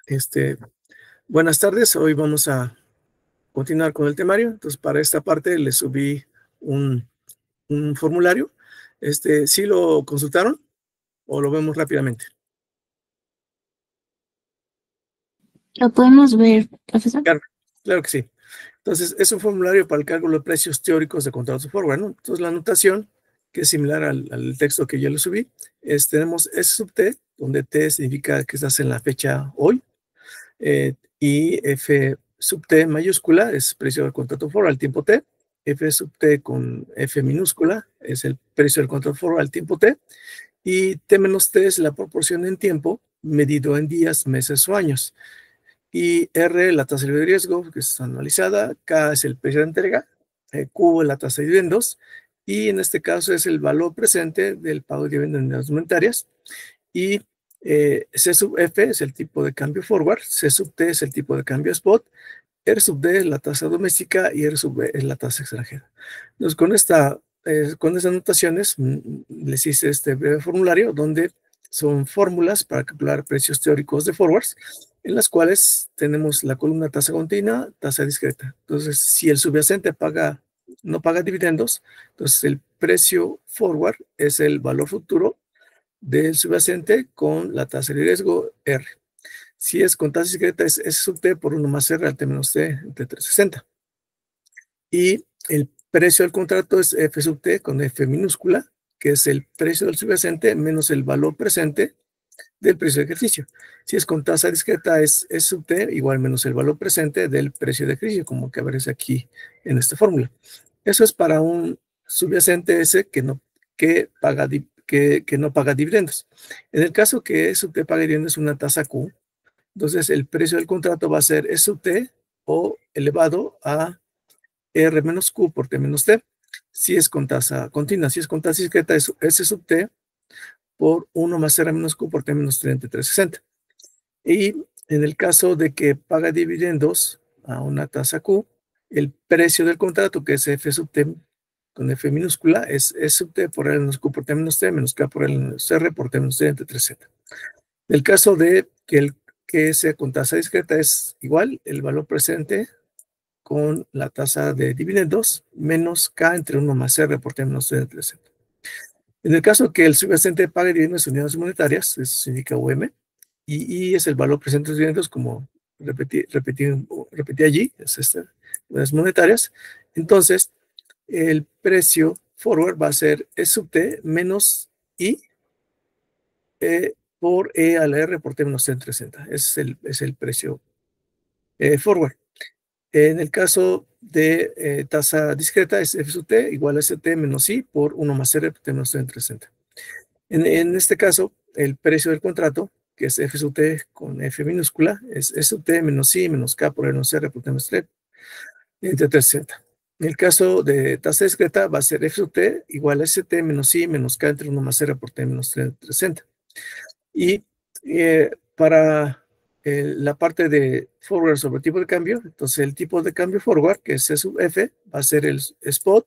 Este, Buenas tardes, hoy vamos a continuar con el temario. Entonces, para esta parte le subí un, un formulario. ¿Sí lo consultaron o lo vemos rápidamente? Lo podemos ver, profesor. Claro, claro que sí. Entonces, es un formulario para el cálculo de precios teóricos de contratos forward, ¿no? Entonces, la anotación, que es similar al texto que ya le subí, tenemos S sub T, donde T significa que estás en la fecha hoy, y F sub T mayúscula es precio del contrato forward al tiempo T. F sub T con F minúscula es el precio del contrato forward al tiempo T. Y T menos T es la proporción en tiempo medido en días, meses o años. Y R, la tasa de riesgo, que es anualizada. K es el precio de entrega. Q es la tasa de dividendos. Y en este caso es el valor presente del pago de dividendos en unidades monetarias. Y C sub F es el tipo de cambio forward, C sub T es el tipo de cambio spot, R sub D es la tasa doméstica y R sub B es la tasa extranjera. Entonces, con estas anotaciones les hice este breve formulario donde son fórmulas para calcular precios teóricos de forwards, en las cuales tenemos la columna tasa continua, tasa discreta. Entonces, si el subyacente no paga dividendos, entonces el precio forward es el valor futuro del subyacente con la tasa de riesgo R. Si es con tasa discreta, es S sub T por 1 más R al T menos T entre 360. Y el precio del contrato es F sub T con F minúscula, que es el precio del subyacente menos el valor presente del precio de ejercicio. Si es con tasa discreta, es S sub T igual menos el valor presente del precio de ejercicio, como que aparece aquí en esta fórmula. Eso es para un subyacente S que no paga dividendos. En el caso que S sub T pague dividendos, es una tasa Q, entonces el precio del contrato va a ser S sub T o elevado a R menos Q por T menos T. Si es con tasa continua, si es con tasa discreta, es S sub T por 1 más R menos Q por T menos T entre 360. Y en el caso de que paga dividendos a una tasa Q, el precio del contrato, que es F sub T con F minúscula, es S sub T por R menos Q por T menos K por L menos R por T menos T entre 360. En el caso de que sea con tasa discreta, es igual el valor presente con la tasa de dividendos menos K entre 1 más R por T menos T entre 360. En el caso que el subyacente pague dividendos en unidades monetarias, eso significa UM, y es el valor presente de los dividendos, como repetí allí, es unidades monetarias. Entonces, el precio forward va a ser E sub T menos I por E a la R por T menos T en 360. Es el precio forward. En el caso de tasa discreta, es F sub T igual a ST menos I por 1 más R por T menos T en 360. En este caso, el precio del contrato, que es F sub T con F minúscula, es S sub T menos I menos K por L menos R por T menos T entre 360. En el caso de tasa discreta, va a ser F sub T igual a ST menos I menos K entre 1 más R por T menos 360. Y para la parte de forward sobre tipo de cambio, entonces el tipo de cambio forward, que es C sub F, va a ser el spot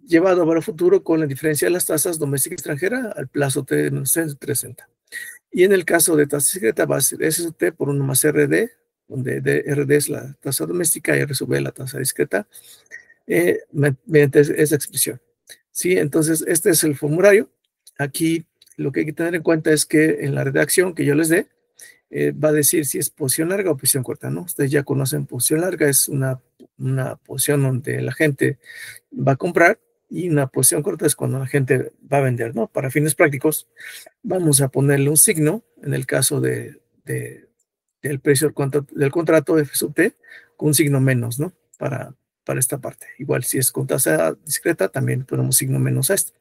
llevado a valor futuro con la diferencia de las tasas doméstica y extranjera al plazo T menos 360. Y en el caso de tasa secreta va a ser S sub T por 1 más RD, donde RD es la tasa doméstica y R sub B la tasa discreta, mediante esa expresión. ¿Sí? Entonces, este es el formulario. Aquí lo que hay que tener en cuenta es que en la redacción que yo les dé, va a decir si es posición larga o posición corta, ¿no? Ustedes ya conocen posición larga, es una posición donde la gente va a comprar, y una posición corta es cuando la gente va a vender, ¿no? Para fines prácticos, vamos a ponerle un signo en el caso del precio del contrato F sub T, con un signo menos, ¿no? Para esta parte. Igual si es con tasa discreta, también ponemos signo menos a esto.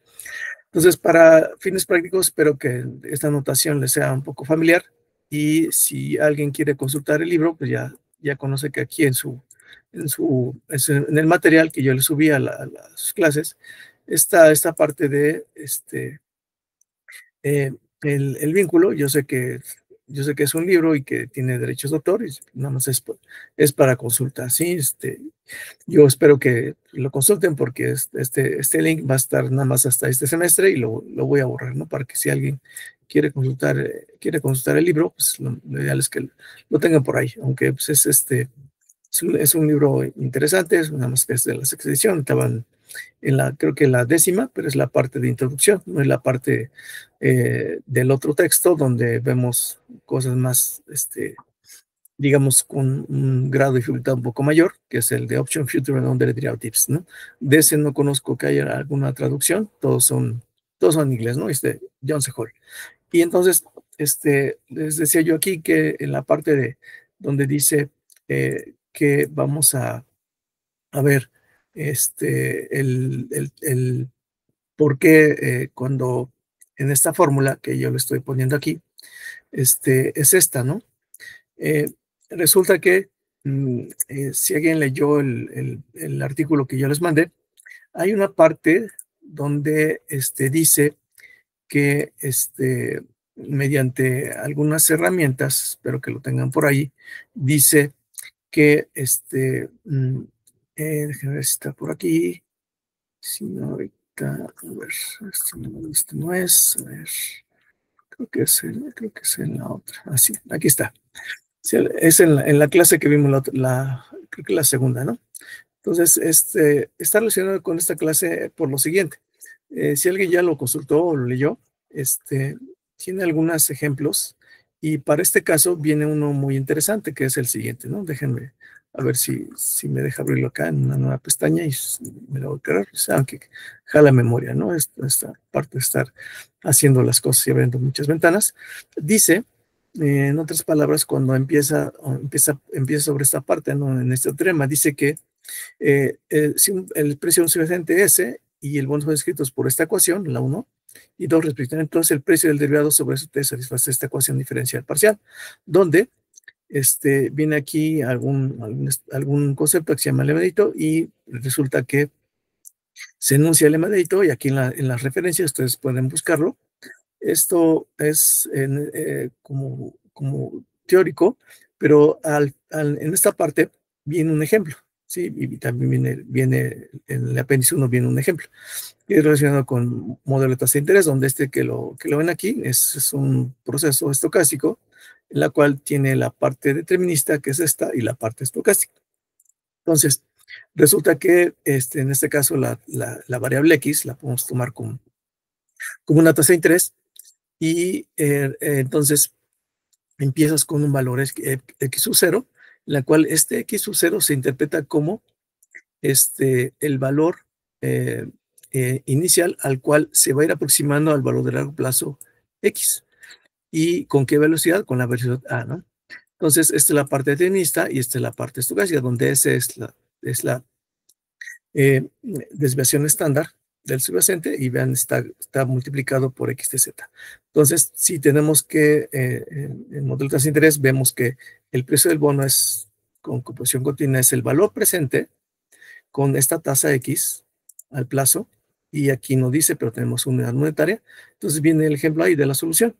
Entonces, para fines prácticos, espero que esta anotación les sea un poco familiar, y si alguien quiere consultar el libro, pues ya conoce que aquí en el material que yo le subí a las clases, está esta parte de el vínculo. Yo sé que es un libro y que tiene derechos de autor, y nada más es para consulta, ¿sí? Yo espero que lo consulten, porque este link va a estar nada más hasta este semestre, y lo voy a borrar, ¿no? Para que si alguien quiere consultar el libro, pues lo ideal es que lo tengan por ahí, aunque pues es un libro interesante, es nada más que es de la sexta edición, estaban creo que la 10ª, pero es la parte de introducción, no es la parte del otro texto donde vemos cosas más, digamos, con un grado de dificultad un poco mayor, que es el de Option Future and Under Derivatives, ¿no? De ese no conozco que haya alguna traducción, todos son en inglés, ¿no? John C. Hall. Y entonces, les decía yo aquí que en la parte de donde dice que vamos a ver el por qué cuando en esta fórmula que yo le estoy poniendo aquí, es esta, ¿no? Eh, resulta que si alguien leyó el artículo que yo les mandé, hay una parte donde dice que mediante algunas herramientas, espero que lo tengan por ahí, dice que déjenme ver si está por aquí. Si no, ahorita, a ver, no es, a ver, creo que es en la otra. Así, aquí está. Sí, es en la clase que vimos, creo que la segunda, ¿no? Entonces, está relacionado con esta clase por lo siguiente. Si alguien ya lo consultó o lo leyó, tiene algunos ejemplos y para este caso viene uno muy interesante que es el siguiente, ¿no? Déjenme a ver si me deja abrirlo acá en una nueva pestaña y me lo voy a cargar, aunque jala memoria, ¿no? Esta parte de estar haciendo las cosas y abriendo muchas ventanas. Dice, en otras palabras, cuando empieza sobre esta parte, ¿no? En este teorema, dice que si el precio de un subyacente S y el bono son escritos por esta ecuación, la 1 y 2 respectivamente, entonces el precio del derivado sobre eso te satisface esta ecuación diferencial parcial, donde viene aquí algún concepto que se llama lema de Ito y resulta que se enuncia el lema de Ito y aquí en las referencias ustedes pueden buscarlo. Esto es como teórico, pero en esta parte viene un ejemplo, ¿sí? Y también viene en el apéndice 1 viene un ejemplo, que es relacionado con modelo de tasa de interés, donde que lo ven aquí es un proceso estocástico, en la cual tiene la parte determinista, que es esta, y la parte estocástica. Entonces, resulta que en este caso la variable X la podemos tomar como una tasa de interés, y entonces empiezas con un valor X sub 0, en la cual X sub 0 se interpreta como el valor inicial al cual se va a ir aproximando al valor de largo plazo X. ¿Y con qué velocidad? Con la velocidad A, ¿no? Entonces, esta es la parte determinista y esta es la parte estocástica, donde S es la desviación estándar del subyacente y vean, está multiplicado por X de Z. Entonces, si tenemos que, en el modelo de tasa de interés, vemos que el precio del bono es, con composición continua, es el valor presente con esta tasa X al plazo, y aquí no dice, pero tenemos una unidad monetaria. Entonces viene el ejemplo ahí de la solución.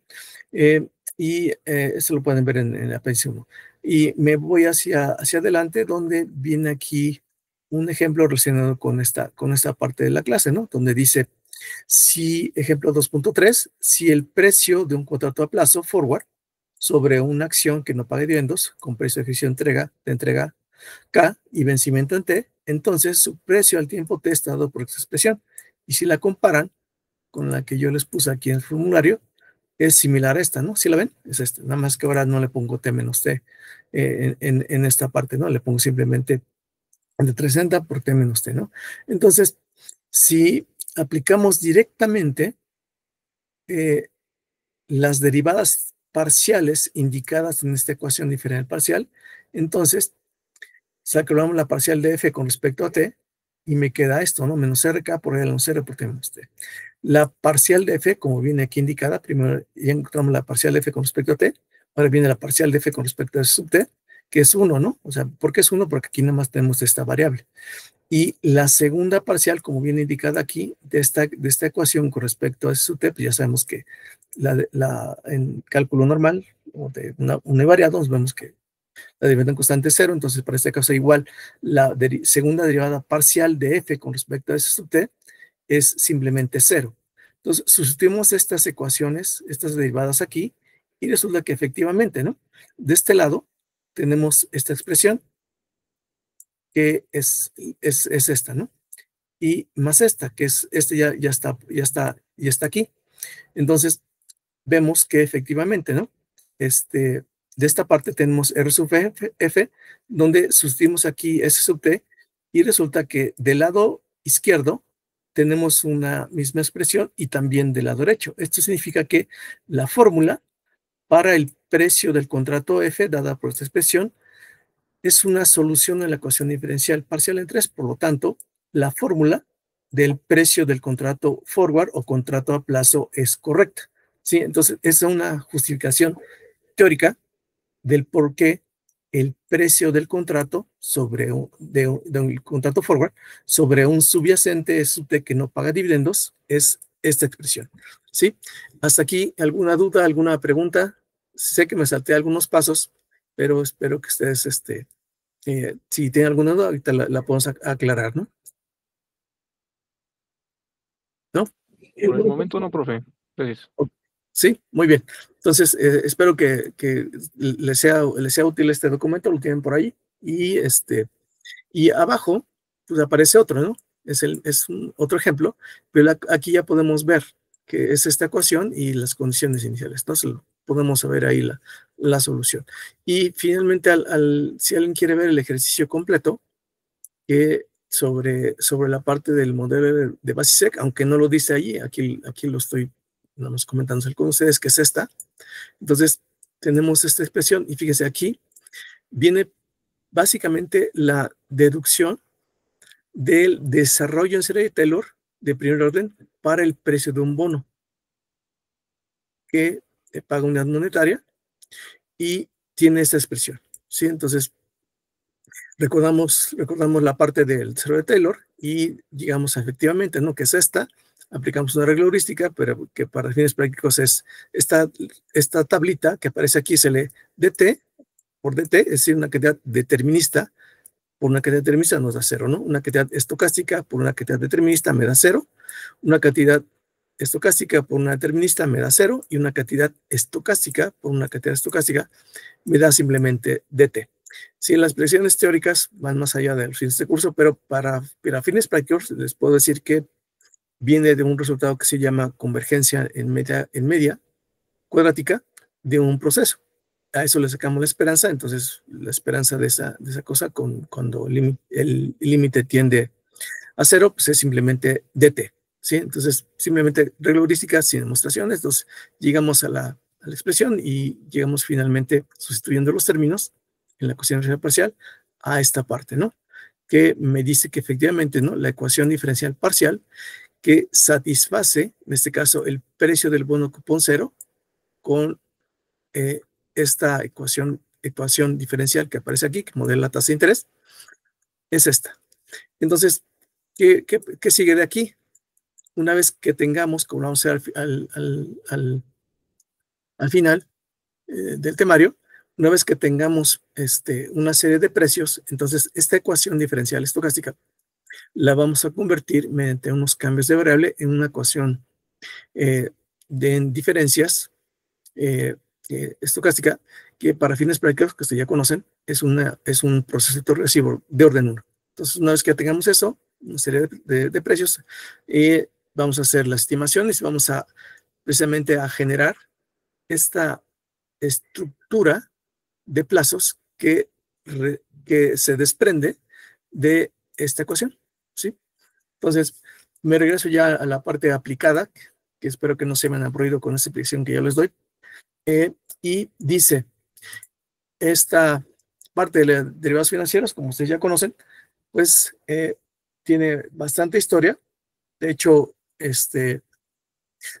Esto lo pueden ver en el apéndice 1. Y me voy hacia adelante, donde viene aquí un ejemplo relacionado con esta parte de la clase, ¿no? Donde dice, si, ejemplo 2.3, si el precio de un contrato a plazo forward sobre una acción que no pague dividendos, con precio de ejecución de entrega K y vencimiento en T, entonces su precio al tiempo T está dado por esta expresión. Y si la comparan con la que yo les puse aquí en el formulario, es similar a esta, ¿no? ¿Sí la ven? Es esta. Nada más que ahora no le pongo T menos T en esta parte, ¿no? Le pongo simplemente de 360 por T menos T, ¿no? Entonces, si aplicamos directamente las derivadas parciales indicadas en esta ecuación diferencial parcial, entonces calculamos la parcial de f con respecto a t y me queda esto, ¿no? Menos rk por el menos r por t menos t. La parcial de f, como viene aquí indicada, primero ya encontramos la parcial de f con respecto a t, ahora viene la parcial de f con respecto a s sub t, que es 1, ¿no? O sea, ¿por qué es 1? Porque aquí nada más tenemos esta variable. Y la segunda parcial, como viene indicada aquí, de esta ecuación con respecto a S sub t, pues ya sabemos que en cálculo normal, o de una variada, nos vemos que la derivada en constante es 0, entonces para este caso igual la segunda derivada parcial de f con respecto a S sub t es simplemente 0. Entonces, sustituimos estas ecuaciones, estas derivadas aquí, y resulta que efectivamente, ¿no? De este lado tenemos esta expresión, que es esta, ¿no? Y más esta, que es, ya está aquí. Entonces, vemos que efectivamente, ¿no? De esta parte tenemos R sub F, donde sustituimos aquí S sub T, y resulta que del lado izquierdo tenemos una misma expresión y también del lado derecho. Esto significa que la fórmula para el precio del contrato F, dada por esta expresión, es una solución a la ecuación diferencial parcial en 3. Por lo tanto, la fórmula del precio del contrato forward o contrato a plazo es correcta. ¿Sí? Entonces, es una justificación teórica del por qué el precio del contrato de un contrato forward sobre un subyacente SUT que no paga dividendos es esta expresión. ¿Sí? Hasta aquí, ¿alguna duda, alguna pregunta? Sé que me salté algunos pasos, pero espero que ustedes, si tienen alguna duda, ahorita la podemos aclarar, ¿no? ¿No? Por el momento no, profe. Gracias. Sí, muy bien. Entonces, espero que les sea útil este documento, lo tienen por ahí. Y abajo, pues aparece otro, ¿no? Es otro ejemplo, pero aquí ya podemos ver que es esta ecuación y las condiciones iniciales. Entonces, podemos ver ahí la solución. Y finalmente, si alguien quiere ver el ejercicio completo, sobre la parte del modelo de Basisec, aunque no lo dice allí, aquí lo estoy comentando con ustedes, que es esta. Entonces, tenemos esta expresión y fíjese aquí, viene básicamente la deducción del desarrollo en serie de Taylor de primer orden para el precio de un bono que paga unidad monetaria y tiene esta expresión. ¿Sí? Entonces, recordamos la parte del desarrollo de Taylor y llegamos efectivamente, ¿no? Que es esta. Aplicamos una regla heurística, pero que para fines prácticos es esta tablita que aparece aquí, se lee dt por dt, es decir, una cantidad determinista por una cantidad determinista nos da 0, ¿no? Una cantidad estocástica por una cantidad determinista me da 0, una cantidad estocástica por una determinista me da 0 y una cantidad estocástica por una cantidad estocástica me da simplemente dt. Sí, las expresiones teóricas van más allá de los fines de curso, pero para fines prácticos les puedo decir que viene de un resultado que se llama convergencia en media cuadrática de un proceso. A eso le sacamos la esperanza, entonces la esperanza de esa cosa cuando el límite tiende a 0, pues es simplemente dt. ¿Sí? Entonces, simplemente regla heurística sin demostraciones. Entonces, llegamos a la expresión y llegamos finalmente sustituyendo los términos en la ecuación diferencial parcial a esta parte, ¿no? Que me dice que efectivamente, ¿no? La ecuación diferencial parcial que satisface, en este caso, el precio del bono cupón cero con esta ecuación diferencial que aparece aquí, que modela la tasa de interés, es esta. Entonces, ¿qué sigue de aquí? Una vez que tengamos, como vamos a ver al final del temario, una vez que tengamos una serie de precios, entonces esta ecuación diferencial estocástica la vamos a convertir mediante unos cambios de variable en una ecuación de diferencias estocástica, que para fines prácticos, que ustedes ya conocen, es un proceso regresivo de orden 1. Entonces, una vez que tengamos eso, una serie de precios, vamos a hacer las estimaciones y vamos a precisamente a generar esta estructura de plazos que se desprende de esta ecuación, ¿sí? Entonces, me regreso ya a la parte aplicada, que espero que no se me han aburrido con esta explicación que ya les doy. Y dice, esta parte de los derivados financieros, como ustedes ya conocen, pues tiene bastante historia. De hecho,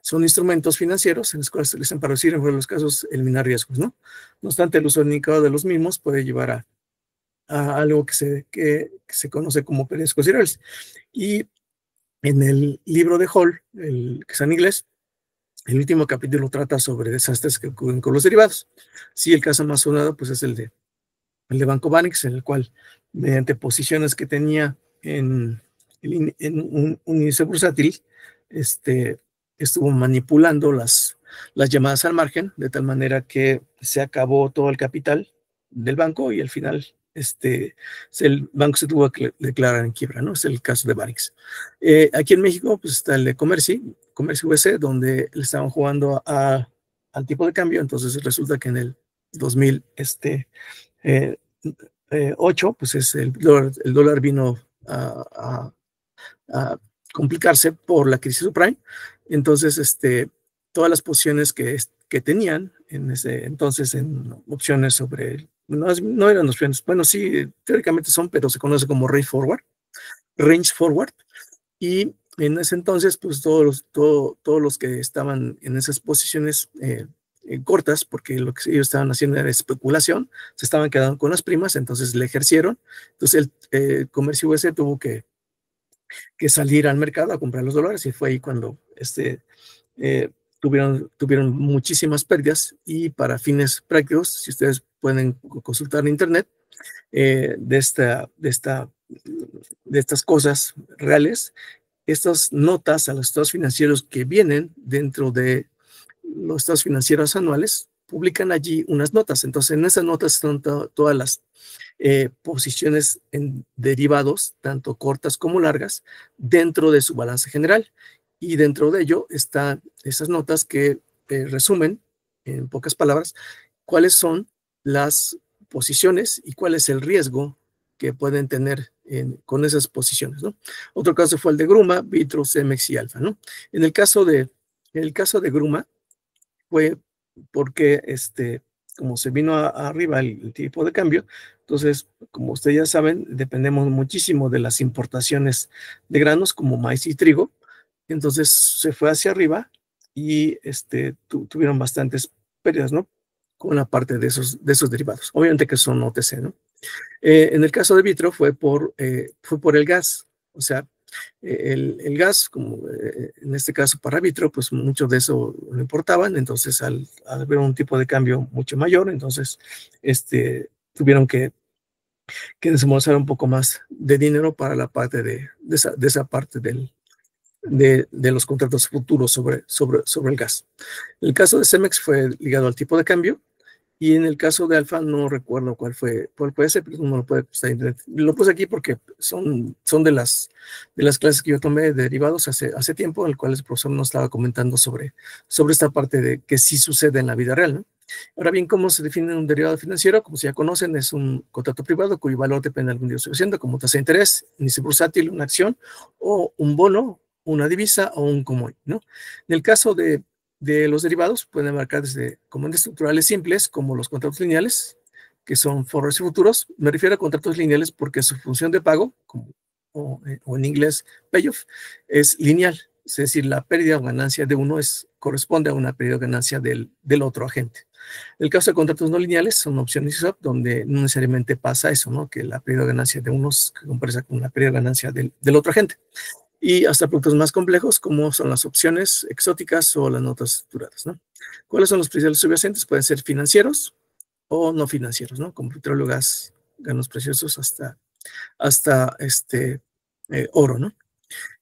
son instrumentos financieros en los cuales se utilizan para reducir, en los casos, eliminar riesgos, ¿no? No obstante, el uso indicado de los mismos puede llevar a algo que se conoce como pérdidas considerables. Y en el libro de Hall, que está en inglés, el último capítulo trata sobre desastres que ocurren con los derivados. Sí, el caso más sonado pues es el de Banco Banex, en el cual, mediante posiciones que tenía en un índice bursátil, estuvo manipulando las llamadas al margen, de tal manera que se acabó todo el capital del banco y al final el banco se tuvo que declarar en quiebra, ¿no? Es el caso de Barings. Aquí en México pues está el de Comerci US, donde le estaban jugando al tipo de cambio, entonces resulta que en el 2008, pues el dólar vino a complicarse por la crisis subprime. Entonces, todas las posiciones que tenían en ese entonces en opciones sobre, no eran opciones, bueno, sí, teóricamente son, pero se conoce como range forward, y en ese entonces, pues todos los que estaban en esas posiciones cortas, porque lo que ellos estaban haciendo era especulación, se estaban quedando con las primas, entonces le ejercieron. Entonces el Comercio US tuvo que salir al mercado a comprar los dólares, y fue ahí cuando tuvieron muchísimas pérdidas. Y para fines prácticos, si ustedes pueden consultar en internet de estas cosas reales, estas notas a los estados financieros que vienen dentro de los estados financieros anuales, publican allí unas notas. Entonces en esas notas están todas las posiciones en derivados, tanto cortas como largas, dentro de su balance general. Y dentro de ello están esas notas que resumen, en pocas palabras, cuáles son las posiciones y cuál es el riesgo que pueden tener con esas posiciones, ¿no? Otro caso fue el de Gruma, Vitro, Cemex y Alfa, ¿no? En el caso de Gruma, fue porque como se vino arriba el tipo de cambio, entonces, como ustedes ya saben, dependemos muchísimo de las importaciones de granos como maíz y trigo. Entonces se fue hacia arriba y tuvieron bastantes pérdidas, ¿no? Con la parte de esos derivados. Obviamente que son OTC, ¿no? En el caso de Vitro fue por el gas. O sea, el gas, como en este caso para Vitro, pues mucho de eso lo importaban. Entonces, al haber un tipo de cambio mucho mayor, entonces tuvieron que desembolsar un poco más de dinero para la parte de esa parte de los contratos futuros sobre el gas. El caso de Cemex fue ligado al tipo de cambio, y en el caso de Alfa no recuerdo cuál fue ese, pero uno lo puede buscar en internet. Lo puse aquí porque son de las clases que yo tomé de derivados hace tiempo, en el cual el profesor nos estaba comentando sobre esta parte de que sí sucede en la vida real, ¿no? Ahora bien, ¿cómo se define un derivado financiero? Como ya conocen, es un contrato privado cuyo valor depende de algún día suficiente, como tasa de interés, índice bursátil, una acción, o un bono, una divisa o un commodity, ¿no? En el caso de los derivados, pueden marcar desde comandos estructurales simples, como los contratos lineales, que son forwards y futuros. Me refiero a contratos lineales porque su función de pago, o en inglés payoff, es lineal. Es decir, la pérdida o ganancia de uno corresponde a una pérdida o ganancia del otro agente. En el caso de contratos no lineales, son opciones y swap, donde no necesariamente pasa eso, ¿no? Que la pérdida o ganancia de uno se compensa con la pérdida o ganancia del otro agente. Y hasta productos más complejos, como son las opciones exóticas o las notas estructuradas, ¿no? ¿Cuáles son los principales subyacentes? Pueden ser financieros o no financieros, ¿no? Como petróleo, gas, granos preciosos, hasta oro, ¿no?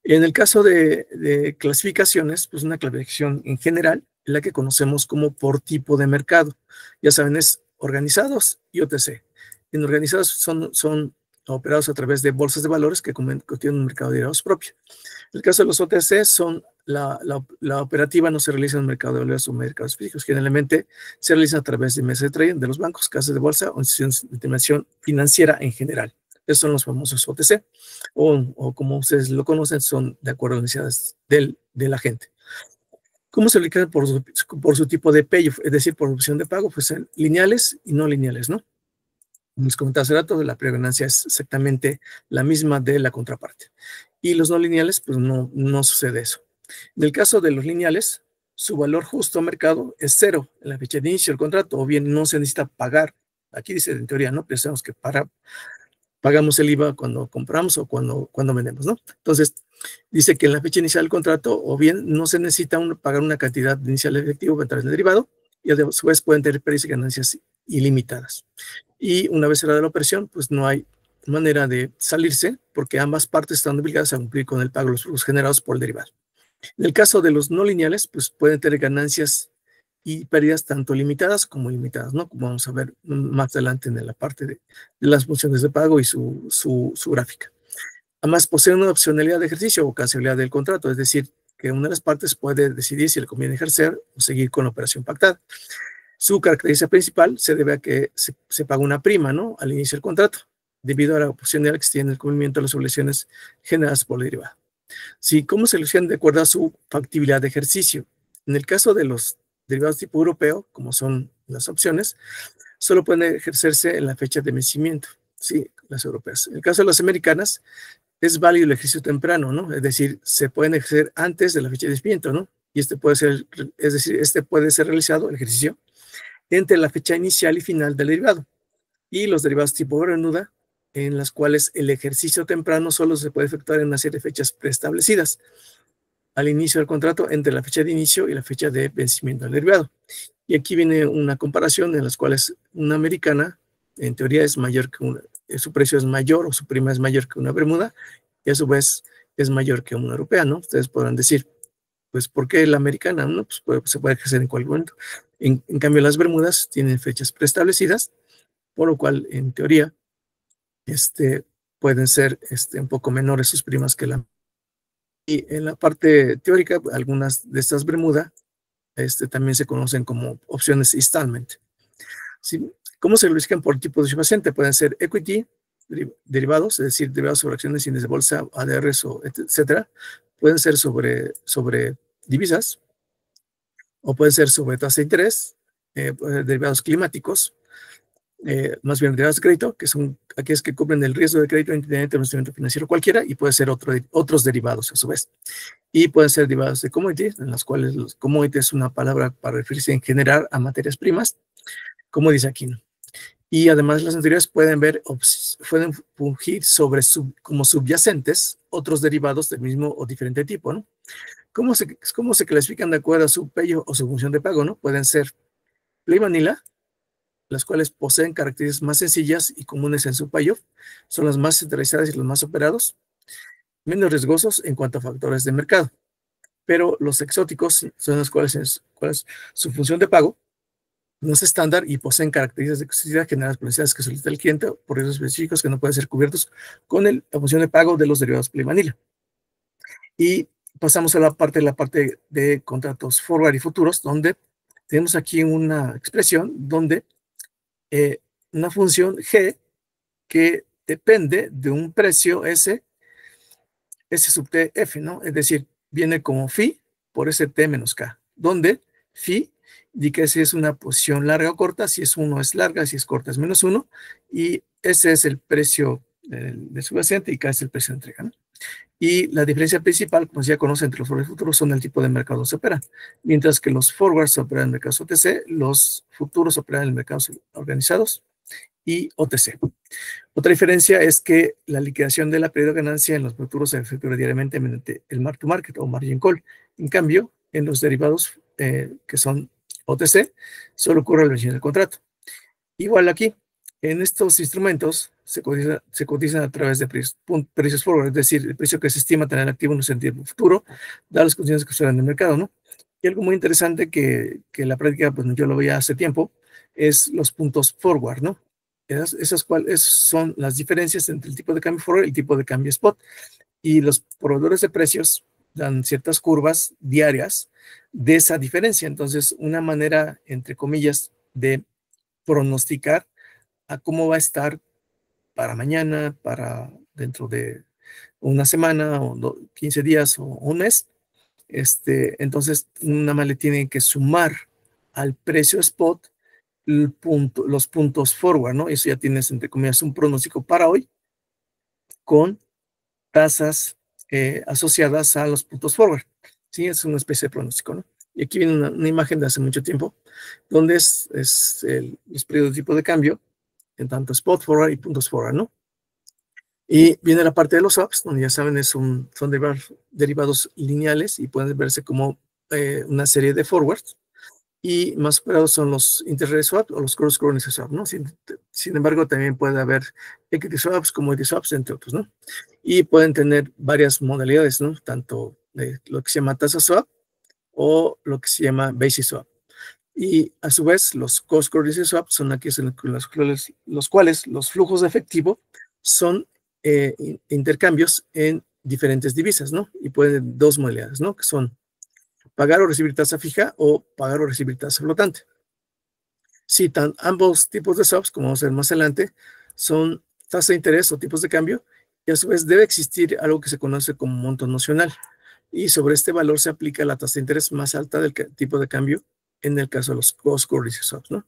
En el caso de clasificaciones, pues una clasificación en general, la que conocemos como por tipo de mercado. Ya saben, es organizados y OTC. En organizados son operados a través de bolsas de valores que tienen un mercado de derivados propio. En el caso de los OTC, la operativa no se realiza en el mercado de valores o mercados físicos. Generalmente se realiza a través de mesas de trading de los bancos, casas de bolsa o instituciones de intermediación financiera en general. Esos son los famosos OTC, o como ustedes lo conocen, son de acuerdo a las necesidades del agente. ¿Cómo se aplica por su tipo de payoff? Es decir, por opción de pago, pues lineales y no lineales, ¿no? Como les comentaba hace rato, la prevalencia es exactamente la misma de la contraparte. Y los no lineales, pues no sucede eso. En el caso de los lineales, su valor justo a mercado es 0 en la fecha de inicio del contrato, o bien no se necesita pagar. Aquí dice en teoría, ¿no? Pensamos que pagamos el IVA cuando compramos o cuando vendemos, ¿no? Entonces, dice que en la fecha inicial del contrato, o bien no se necesita pagar una cantidad inicial de efectivo a través del derivado, y a su vez pueden tener pérdidas y ganancias ilimitadas. Y una vez cerrada la operación, pues no hay manera de salirse, porque ambas partes están obligadas a cumplir con el pago de los flujos generados por el derivado. En el caso de los no lineales, pues pueden tener ganancias y pérdidas tanto limitadas como ilimitadas, ¿no? Como vamos a ver más adelante en la parte de las funciones de pago y su gráfica. Además, poseen una opcionalidad de ejercicio o cancelabilidad del contrato, es decir, que una de las partes puede decidir si le conviene ejercer o seguir con la operación pactada. Su característica principal se debe a que se paga una prima, ¿no?, al inicio del contrato, debido a la opcionalidad que tiene el cumplimiento de las obligaciones generadas por la derivada. Sí, ¿cómo se solucionan de acuerdo a su factibilidad de ejercicio? En el caso de los derivados tipo europeo, como son las opciones, solo pueden ejercerse en la fecha de vencimiento, sí, las europeas. En el caso de las americanas, es válido el ejercicio temprano, ¿no? Es decir, se pueden ejercer antes de la fecha de vencimiento, ¿no? Y puede ser realizado, el ejercicio, entre la fecha inicial y final del derivado. Y los derivados tipo Bermuda, en las cuales el ejercicio temprano solo se puede efectuar en una serie de fechas preestablecidas al inicio del contrato entre la fecha de inicio y la fecha de vencimiento del derivado. Y aquí viene una comparación en las cuales una americana, en teoría, es mayor que su precio es mayor o su prima es mayor que una Bermuda, y a su vez es mayor que una europea, ¿no? Ustedes podrán decir, pues, ¿por qué la americana? No, pues se puede ejercer en cualquier momento. En cambio, las Bermudas tienen fechas preestablecidas, por lo cual, en teoría, pueden ser un poco menores sus primas que la. Y en la parte teórica, algunas de estas Bermuda también se conocen como opciones installment. ¿Sí? ¿Cómo se verifican por tipo de subyacente? Pueden ser equity, derivados, es decir, derivados sobre acciones índices de bolsa, ADRs, etcétera. Pueden ser sobre divisas, o pueden ser sobre tasa de interés, derivados climáticos, más bien derivados de crédito, que son aquellos que cubren el riesgo de crédito independiente de un instrumento financiero cualquiera, y puede ser otros derivados a su vez. Y pueden ser derivados de commodities, en las cuales los commodities es una palabra para referirse en general a materias primas, como dice aquí, ¿no? Y además las anteriores pueden fungir como subyacentes otros derivados del mismo o diferente tipo, ¿no? ¿Cómo se clasifican de acuerdo a su payo o su función de pago, ¿no? Pueden ser plain vanilla, las cuales poseen características más sencillas y comunes en su payoff, son las más centralizadas y los más operados, menos riesgosos en cuanto a factores de mercado. Pero los exóticos son los cuales su función de pago no es estándar y poseen características de costicidad generadas por necesidades que solicita el cliente o por riesgos específicos que no pueden ser cubiertos con la función de pago de los derivados plain vanilla. Y pasamos a la parte de contratos forward y futuros, donde tenemos aquí una expresión donde una función G que depende de un precio S sub T F, ¿no? Es decir, viene como phi por ese T menos K, donde phi indica si es una posición larga o corta, si es 1 es larga, si es corta es menos 1, y ese es el precio de subyacente y K es el precio de entrega, ¿no? Y la diferencia principal, como ya conocen, entre los forwards y futuros son el tipo de mercado que se operan. Mientras que los forwards operan en mercados OTC, los futuros operan en mercados organizados y OTC. Otra diferencia es que la liquidación de la pérdida de ganancia en los futuros se efectúa diariamente mediante el mark to market o margin call. En cambio, en los derivados que son OTC, solo ocurre al vencimiento del contrato. Igual aquí, en estos instrumentos se cotizan a través de precios forward, es decir, el precio que se estima tener activo en un sentido futuro, dadas las condiciones que se dan en el mercado, ¿no? Y algo muy interesante que en la práctica, pues yo lo veía hace tiempo, es los puntos forward, ¿no? Esas son las diferencias entre el tipo de cambio forward y el tipo de cambio spot. Y los proveedores de precios dan ciertas curvas diarias de esa diferencia. Entonces, una manera, entre comillas, de pronosticar a cómo va a estar para mañana, para dentro de una semana o 15 días o un mes. Entonces, nada más le tienen que sumar al precio spot los puntos forward, ¿no? Eso ya tienes, entre comillas, un pronóstico para hoy con tasas asociadas a los puntos forward. Sí, es una especie de pronóstico, ¿no? Y aquí viene una imagen de hace mucho tiempo, donde es los periodos de tipo de cambio, en tanto spot forward y puntos forward, ¿no? Y viene la parte de los swaps, donde ya saben, son derivados lineales y pueden verse como una serie de forwards. Y más operados son los interest swap o los cross currency swap, ¿no? Sin embargo, también puede haber equity swaps, commodity swaps, entre otros, ¿no? Y pueden tener varias modalidades, ¿no? Tanto lo que se llama tasa swap o lo que se llama basis swap. Y a su vez, los cost currency swap son aquellos en los cuales los flujos de efectivo son intercambios en diferentes divisas, ¿no? Y pueden dos modalidades, ¿no? Que son pagar o recibir tasa fija o pagar o recibir tasa flotante. Sí, ambos tipos de swaps, como vamos a ver más adelante, son tasa de interés o tipos de cambio, y a su vez debe existir algo que se conoce como monto nocional. Y sobre este valor se aplica la tasa de interés más alta del tipo de cambio en el caso de los cross currency swaps, ¿no?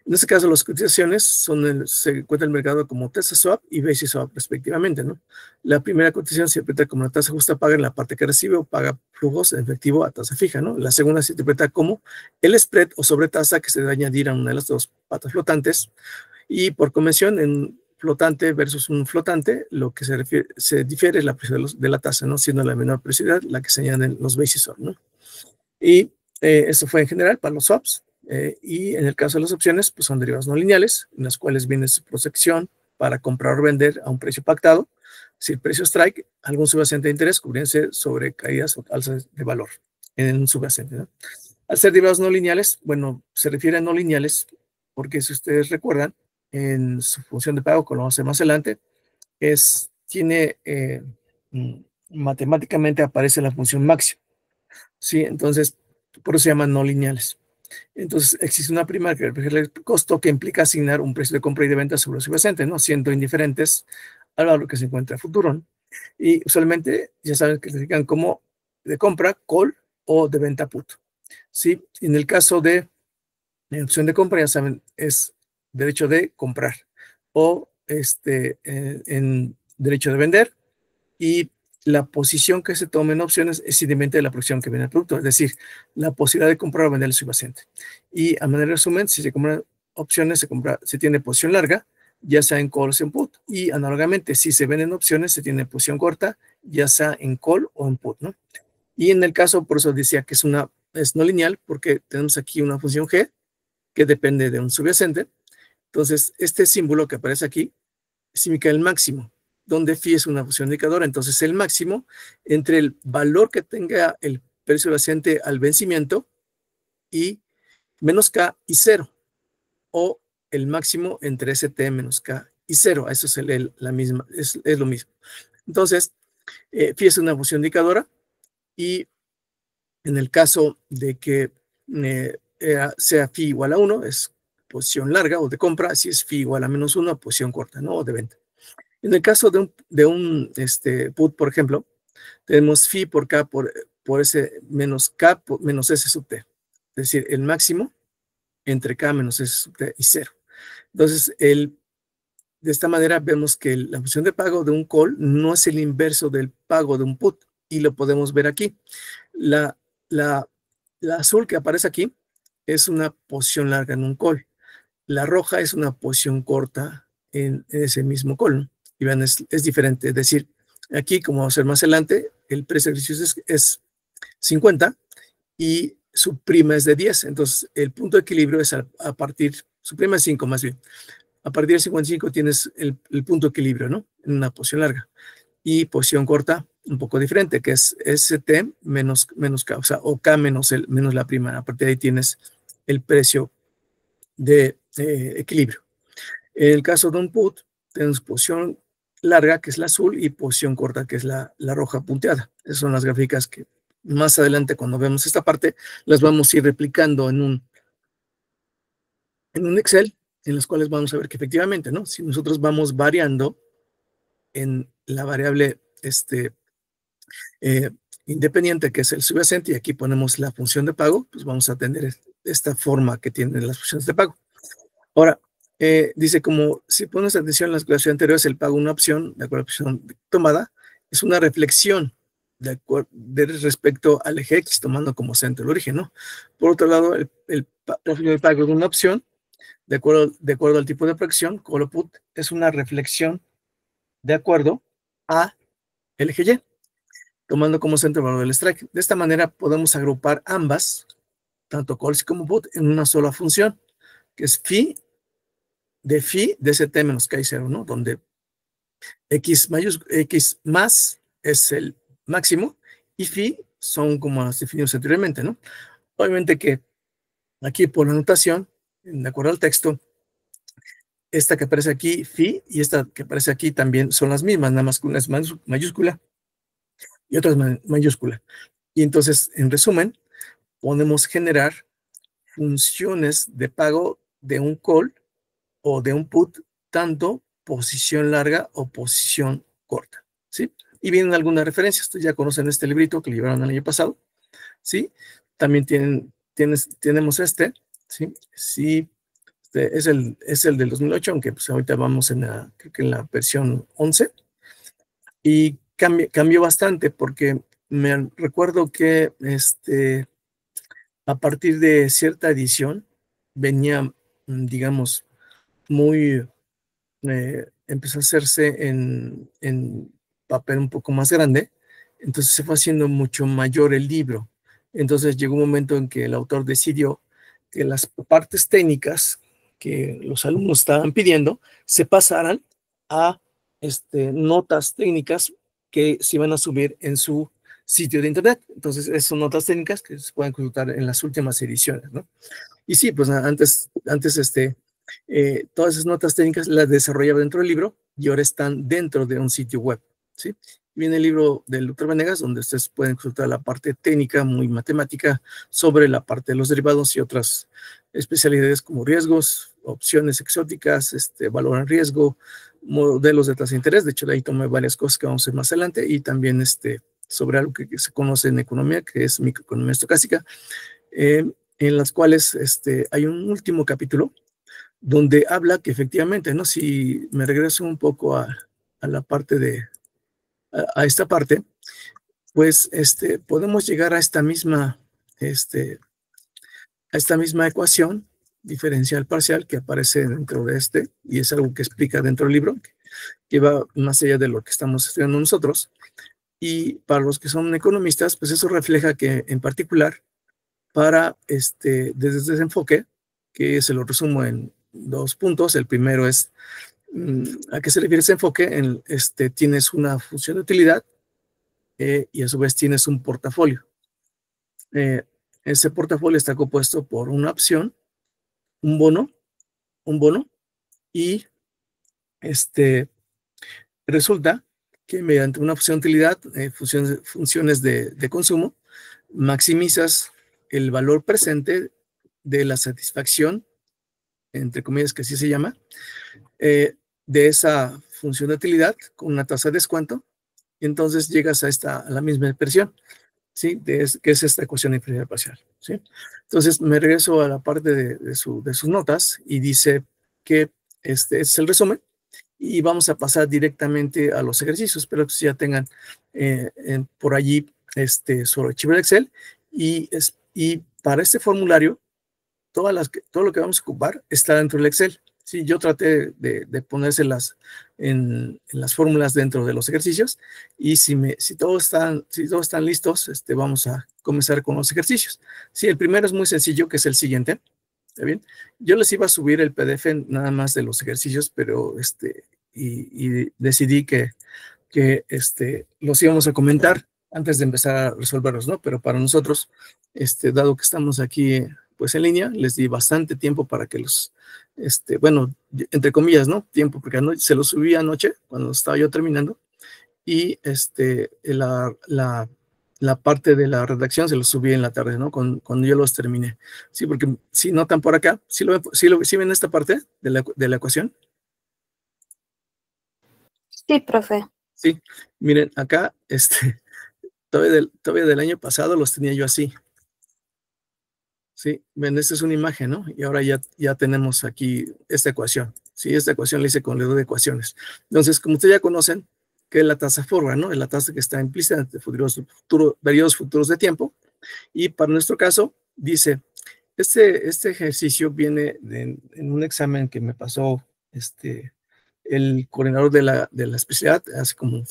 En este caso, las cotizaciones se encuentra en el mercado como tasa swap y basis swap, respectivamente, ¿no? La primera cotización se interpreta como la tasa justa paga en la parte que recibe o paga flujos en efectivo a tasa fija, ¿no? La segunda se interpreta como el spread o sobretasa que se debe añadir a una de las dos patas flotantes. Y por convención, en flotante versus un flotante, lo que se difiere es la precisidad de la tasa, ¿no? Siendo la menor precisidad la que se añaden los basis swap, ¿no? Y eso fue en general para los swaps. Y en el caso de las opciones, pues son derivados no lineales, en las cuales viene su protección para comprar o vender a un precio pactado. Si el precio strike, algún subyacente de interés cubriéndose sobre caídas o alzas de valor en un subyacente, ¿no? Al ser derivados no lineales, bueno, se refiere a no lineales porque si ustedes recuerdan, en su función de pago, como lo vamos a hacer más adelante, matemáticamente aparece la función máxima, ¿sí? Entonces, por eso se llaman no lineales. Entonces, existe una prima que refleja el costo que implica asignar un precio de compra y de venta sobre el subyacente, ¿no? Siendo indiferentes al valor que se encuentra a futuro, ¿no? Y usualmente, ya saben que se indican como de compra, call, o de venta, put, ¿sí? En el caso de la opción de compra, ya saben, es derecho de comprar o en derecho de vender, y la posición que se toma en opciones es simplemente de la posición que viene el producto, es decir, la posibilidad de comprar o vender el subyacente. Y a manera de resumen, si se compran opciones, se tiene posición larga, ya sea en call o en put, y análogamente, si se venden opciones, se tiene posición corta, ya sea en call o en put, ¿no? Y en el caso, por eso decía que es no lineal, porque tenemos aquí una función G que depende de un subyacente. Entonces, este símbolo que aparece aquí significa el máximo, donde phi es una función indicadora. Entonces, el máximo entre el valor que tenga el precio subyacente al vencimiento y menos K y 0, o el máximo entre ST menos K y 0. Eso es lo mismo. Entonces, phi es una función indicadora, y en el caso de que sea phi igual a 1, es posición larga o de compra. Si es phi igual a menos 1, posición corta, ¿no? O de venta. En el caso de un put, por ejemplo, tenemos phi por K por S menos K menos S sub T. Es decir, el máximo entre K menos S sub T y 0. Entonces, de esta manera vemos que la función de pago de un call no es el inverso del pago de un put, y lo podemos ver aquí. La azul que aparece aquí es una posición larga en un call. La roja es una posición corta en ese mismo call, ¿no? Y vean, es diferente. Es decir, aquí, como vamos a ver más adelante, el precio de servicios es 50 y su prima es de 10. Entonces, el punto de equilibrio es a partir, su prima es 5 más bien. A partir de 55 tienes el punto de equilibrio, ¿no? En una posición larga. Y posición corta, un poco diferente, que es ST menos K, o sea, o K menos la prima. A partir de ahí tienes el precio de equilibrio. En el caso de un put, tenemos posición larga, que es la azul, y posición corta, que es la roja punteada. Esas son las gráficas que más adelante, cuando vemos esta parte, las vamos a ir replicando en un Excel, en los cuales vamos a ver que efectivamente, ¿no? Si nosotros vamos variando en la variable independiente, que es el subyacente, y aquí ponemos la función de pago, pues vamos a tener esta forma que tienen las funciones de pago. Ahora, dice, como si pones atención en las clases anteriores, el pago de una opción, de acuerdo a la opción tomada, es una reflexión respecto al eje X, tomando como centro el origen, ¿no? Por otro lado, el pago de una opción, de acuerdo al tipo de fracción, call o put, es una reflexión de acuerdo a el eje Y, tomando como centro el valor del strike. De esta manera podemos agrupar ambas, tanto calls como put, en una sola función, que es phi de ST menos K y 0, ¿no? Donde X más es el máximo y phi son como las definimos anteriormente, ¿no? Obviamente que aquí por la notación, de acuerdo al texto, esta que aparece aquí, phi, y esta que aparece aquí también son las mismas, nada más que una es mayúscula y otra es mayúscula. Y entonces, en resumen, podemos generar funciones de pago de un call o de un put, tanto posición larga o posición corta, ¿sí? Y vienen algunas referencias, ustedes ya conocen este librito que llevaron el año pasado, ¿sí? También tenemos este, ¿sí? Sí, es el del 2008, aunque pues ahorita vamos creo que en la versión 11, y cambió bastante porque me recuerdo que a partir de cierta edición venía, digamos, muy, empezó a hacerse en papel un poco más grande, entonces se fue haciendo mucho mayor el libro. Entonces llegó un momento en que el autor decidió que las partes técnicas que los alumnos estaban pidiendo se pasaran a notas técnicas que se iban a subir en su sitio de internet. Entonces, esas son notas técnicas que se pueden consultar en las últimas ediciones, ¿no? Y sí, pues antes todas esas notas técnicas las desarrollaba dentro del libro y ahora están dentro de un sitio web, ¿sí? Viene el libro del Dr. Vanegas, donde ustedes pueden consultar la parte técnica, muy matemática, sobre la parte de los derivados y otras especialidades como riesgos, opciones exóticas, valor en riesgo, modelos de tasa de interés. De hecho, de ahí tomé varias cosas que vamos a ver más adelante, y también sobre algo que se conoce en economía, que es microeconomía estocástica, en las cuales hay un último capítulo donde habla que efectivamente, ¿no? Si me regreso un poco a la parte a esta parte, pues podemos llegar a esta misma ecuación diferencial parcial que aparece dentro de y es algo que explica dentro del libro, que va más allá de lo que estamos estudiando nosotros. Y para los que son economistas, pues eso refleja que en particular para desde ese enfoque, que se lo resumo en 2 puntos. El primero es ¿a qué se refiere ese enfoque? Tienes una función de utilidad y a su vez tienes un portafolio. Ese portafolio está compuesto por una opción, un bono, y resulta que mediante una función de utilidad, funciones de consumo, maximizas el valor presente de la satisfacción, entre comillas que así se llama, de esa función de utilidad con una tasa de descuento, y entonces llegas a la misma expresión, ¿sí? Que es esta ecuación diferencial parcial, ¿sí? Entonces me regreso a la parte de sus notas y dice que este es el resumen, y vamos a pasar directamente a los ejercicios. Espero que ya tengan por allí su archivo de Excel, y para este formulario todo lo que vamos a ocupar está dentro del Excel. Sí, yo traté de ponérselas en las fórmulas dentro de los ejercicios, y si todos están listos, vamos a comenzar con los ejercicios. Sí, el primero es muy sencillo, que es el siguiente. ¿Está bien? Yo les iba a subir el PDF nada más de los ejercicios, pero y decidí que los íbamos a comentar antes de empezar a resolverlos, ¿no? Pero para nosotros, dado que estamos aquí pues en línea, les di bastante tiempo para que bueno, entre comillas, ¿no? Tiempo, porque se los subí anoche cuando estaba yo terminando, y la parte de la redacción se los subí en la tarde, ¿no? Cuando yo los terminé. Sí, porque si notan por acá, ¿sí ven esta parte de la ecuación? Sí, profe. Sí, miren, acá, todavía del año pasado los tenía yo así. Sí, ven, esta es una imagen, ¿no? Y ahora ya tenemos aquí esta ecuación. Sí, esta ecuación la hice con el de ecuaciones. Entonces, como ustedes ya conocen, que es la tasa forward, ¿no? Es la tasa que está implícita en periodos futuros de tiempo. Y para nuestro caso, dice, este ejercicio viene en un examen que me pasó el coordinador de la especialidad hace como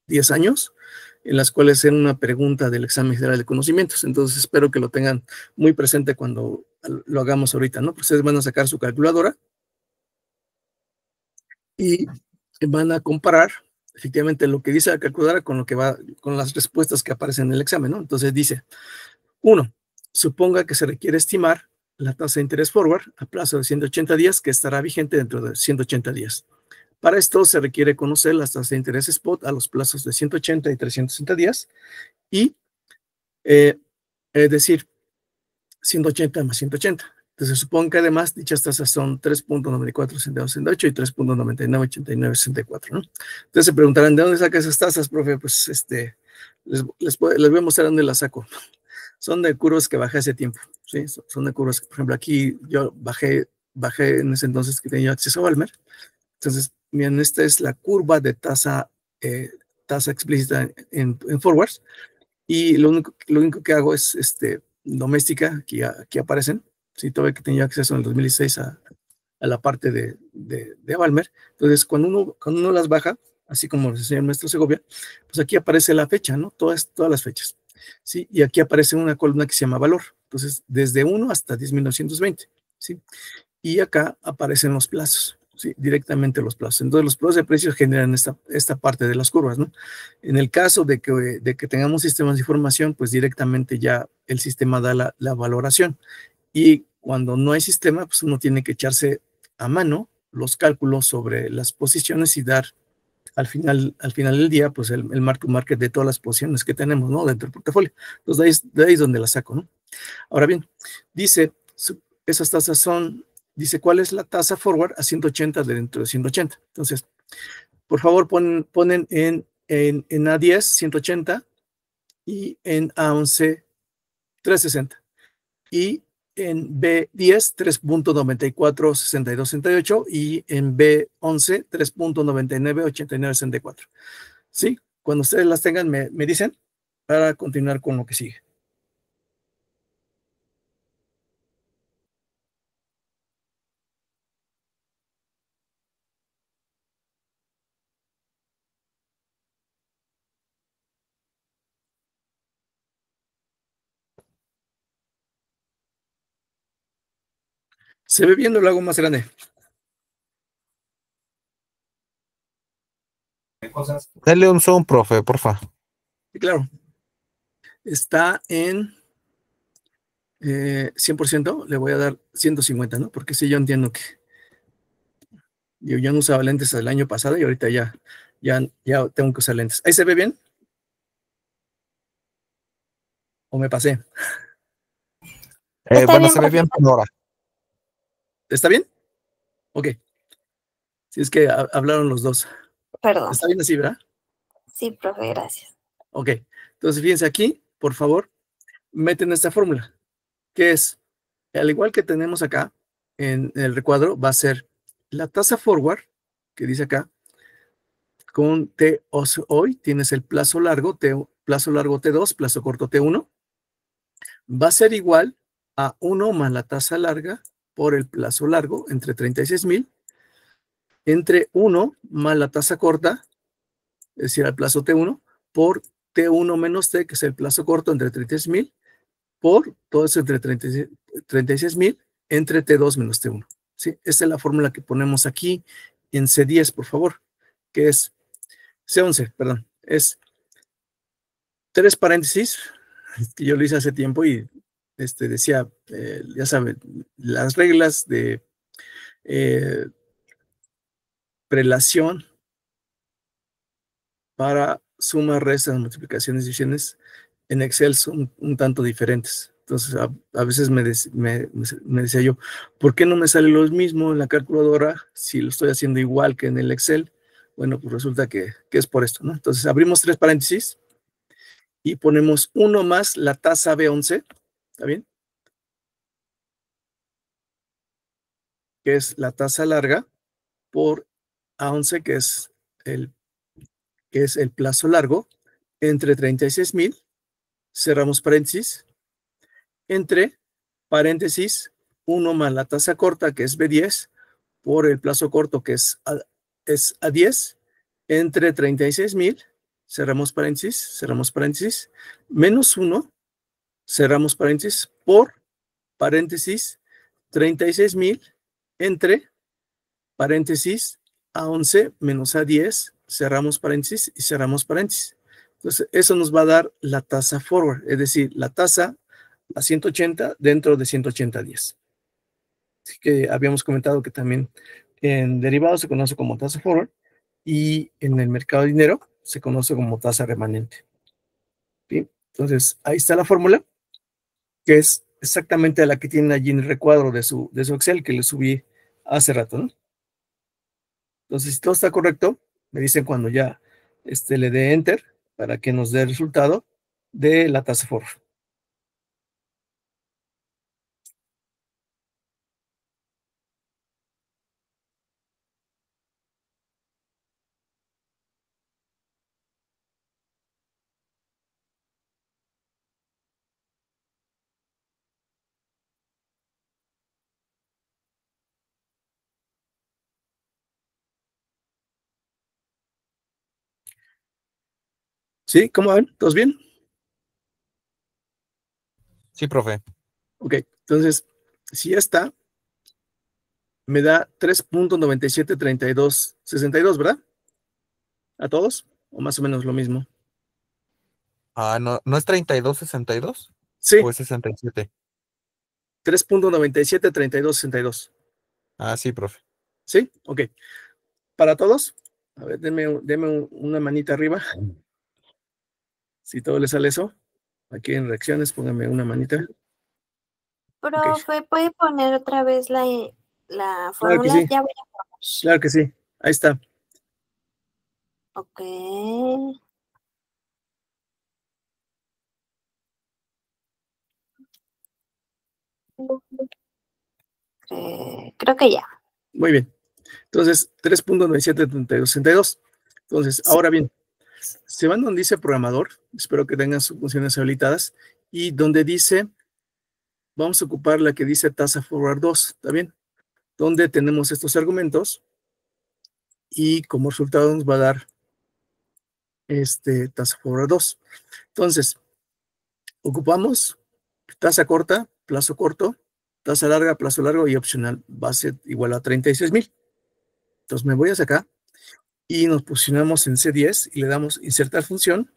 10 años, en las cuales era una pregunta del examen general de conocimientos. Entonces espero que lo tengan muy presente cuando lo hagamos ahorita, ¿no? Pues ustedes van a sacar su calculadora y van a comparar efectivamente lo que dice la calculadora con lo que va, con las respuestas que aparecen en el examen, ¿no? Entonces dice, 1. Suponga que se requiere estimar la tasa de interés forward a plazo de 180 días que estará vigente dentro de 180 días. Para esto se requiere conocer las tasas de interés spot a los plazos de 180 y 360 días y decir 180 más 180. Entonces supongo que además dichas tasas son 3.9468 y 3.998964, ¿no? Entonces se preguntarán, ¿de dónde saca esas tasas, profe? Pues les voy a mostrar dónde las saco. Son de curvas que bajé hace tiempo, ¿sí? Son de curvas que, por ejemplo, aquí yo bajé en ese entonces que tenía acceso a Balmer. Entonces, miren, esta es la curva de tasa explícita en forwards. Y lo único que hago es doméstica, aquí aparecen. Sí, todavía que tenía acceso en el 2016 a la parte de Balmer. Entonces, cuando uno las baja, así como nos enseñó el maestro Segovia, pues aquí aparece la fecha, ¿no? Todas las fechas. ¿Sí? Y aquí aparece una columna que se llama valor. Entonces, desde 1 hasta 10.920, ¿sí? Y acá aparecen los plazos, ¿sí? Directamente los plazos. Entonces, los plazos de precios generan esta parte de las curvas, ¿no? En el caso de que tengamos sistemas de información, pues directamente ya el sistema da la valoración. Y cuando no hay sistema, pues uno tiene que echarse a mano los cálculos sobre las posiciones y dar al final del día, pues el mark to market de todas las posiciones que tenemos, ¿no? Dentro del portafolio. Entonces, de ahí es donde la saco, ¿no? Ahora bien, dice, esas tasas son, dice, ¿cuál es la tasa forward a 180 de dentro de 180? Entonces, por favor, ponen en A10 180 y en A11 360. Y en B10 3.946268 y en B11 3.998964. ¿Sí? Cuando ustedes las tengan, me dicen para continuar con lo que sigue. ¿Se ve bien o lo hago más grande? Dale un zoom, profe, porfa. Sí, claro. Está en 100%, le voy a dar 150, ¿no? Porque sí, yo entiendo que yo no usaba lentes el año pasado y ahorita ya tengo que usar lentes. ¿Ahí se ve bien? ¿O me pasé? Está Bueno, bien, se ve bien por ahora. ¿Está bien? Ok. Si es que hablaron los dos. perdón. ¿Está bien así, verdad? Sí, profe, gracias. Ok. Entonces, fíjense aquí, por favor, meten esta fórmula, que es, al igual que tenemos acá en el recuadro, va a ser la tasa forward, que dice acá, con T hoy, tienes el plazo largo, plazo largo T2, plazo corto T1, va a ser igual a 1 más la tasa larga por el plazo largo entre 36,000, entre 1 más la tasa corta, es decir, al plazo T1, por T1 menos T, que es el plazo corto entre 36,000, por todo eso entre 36,000, entre T2 menos T1. ¿Sí? Esta es la fórmula que ponemos aquí en C10, por favor, que es C11, perdón, es 3 paréntesis, que yo lo hice hace tiempo y decía, ya saben, las reglas de prelación para sumas, restas, multiplicaciones, divisiones en Excel son un tanto diferentes. Entonces, a veces me decía yo, ¿por qué no me sale lo mismo en la calculadora si lo estoy haciendo igual que en el Excel? Bueno, pues resulta que es por esto, ¿no? Entonces, abrimos 3 paréntesis y ponemos 1 más la tasa B11, ¿está bien? Que es la tasa larga por A11, que es el plazo largo, entre 36,000, cerramos paréntesis, entre paréntesis 1 más la tasa corta, que es B10, por el plazo corto, que es A10, entre 36,000, cerramos paréntesis, menos 1, cerramos paréntesis, por paréntesis 36,000, entre paréntesis A11 menos A10, cerramos paréntesis y cerramos paréntesis. Entonces, eso nos va a dar la tasa forward, es decir, la tasa a 180 dentro de 180 días. Así que habíamos comentado que también en derivados se conoce como tasa forward y en el mercado de dinero se conoce como tasa remanente. ¿Sí? Entonces, ahí está la fórmula, que es exactamente la que tienen allí en el recuadro de su Excel que le subí hace rato, ¿no? Entonces, si todo está correcto, me dicen cuando ya le dé Enter para que nos dé el resultado de la tasa forward. ¿Sí? ¿Cómo ven? ¿Todos bien? Sí, profe. Ok, entonces, si ya está, me da 3.973262, ¿verdad? ¿A todos? ¿O más o menos lo mismo? Ah, ¿no es 32.62? Sí, ¿O es 67? 3.973262. Ah, sí, profe. ¿Sí? Ok. ¿Para todos? A ver, denme una manita arriba. Si todo le sale eso. Aquí en reacciones, pónganme una manita. Ok. Profe, ¿puede poner otra vez la Claro que fórmula? sí. Ya voy a poner. Claro que sí. Ahí está. Ok. Creo que ya. Muy bien. Entonces, 3.973262. Entonces, ahora bien, se van donde dice programador. Espero que tengan sus funciones habilitadas. Y donde dice, vamos a ocupar la que dice tasa forward 2. ¿Está bien? Donde tenemos estos argumentos. Y como resultado nos va a dar tasa forward 2. Entonces, ocupamos tasa corta, plazo corto, tasa larga, plazo largo y opcional base igual a 36,000. Entonces me voy hacia acá y nos posicionamos en C10 y le damos insertar función.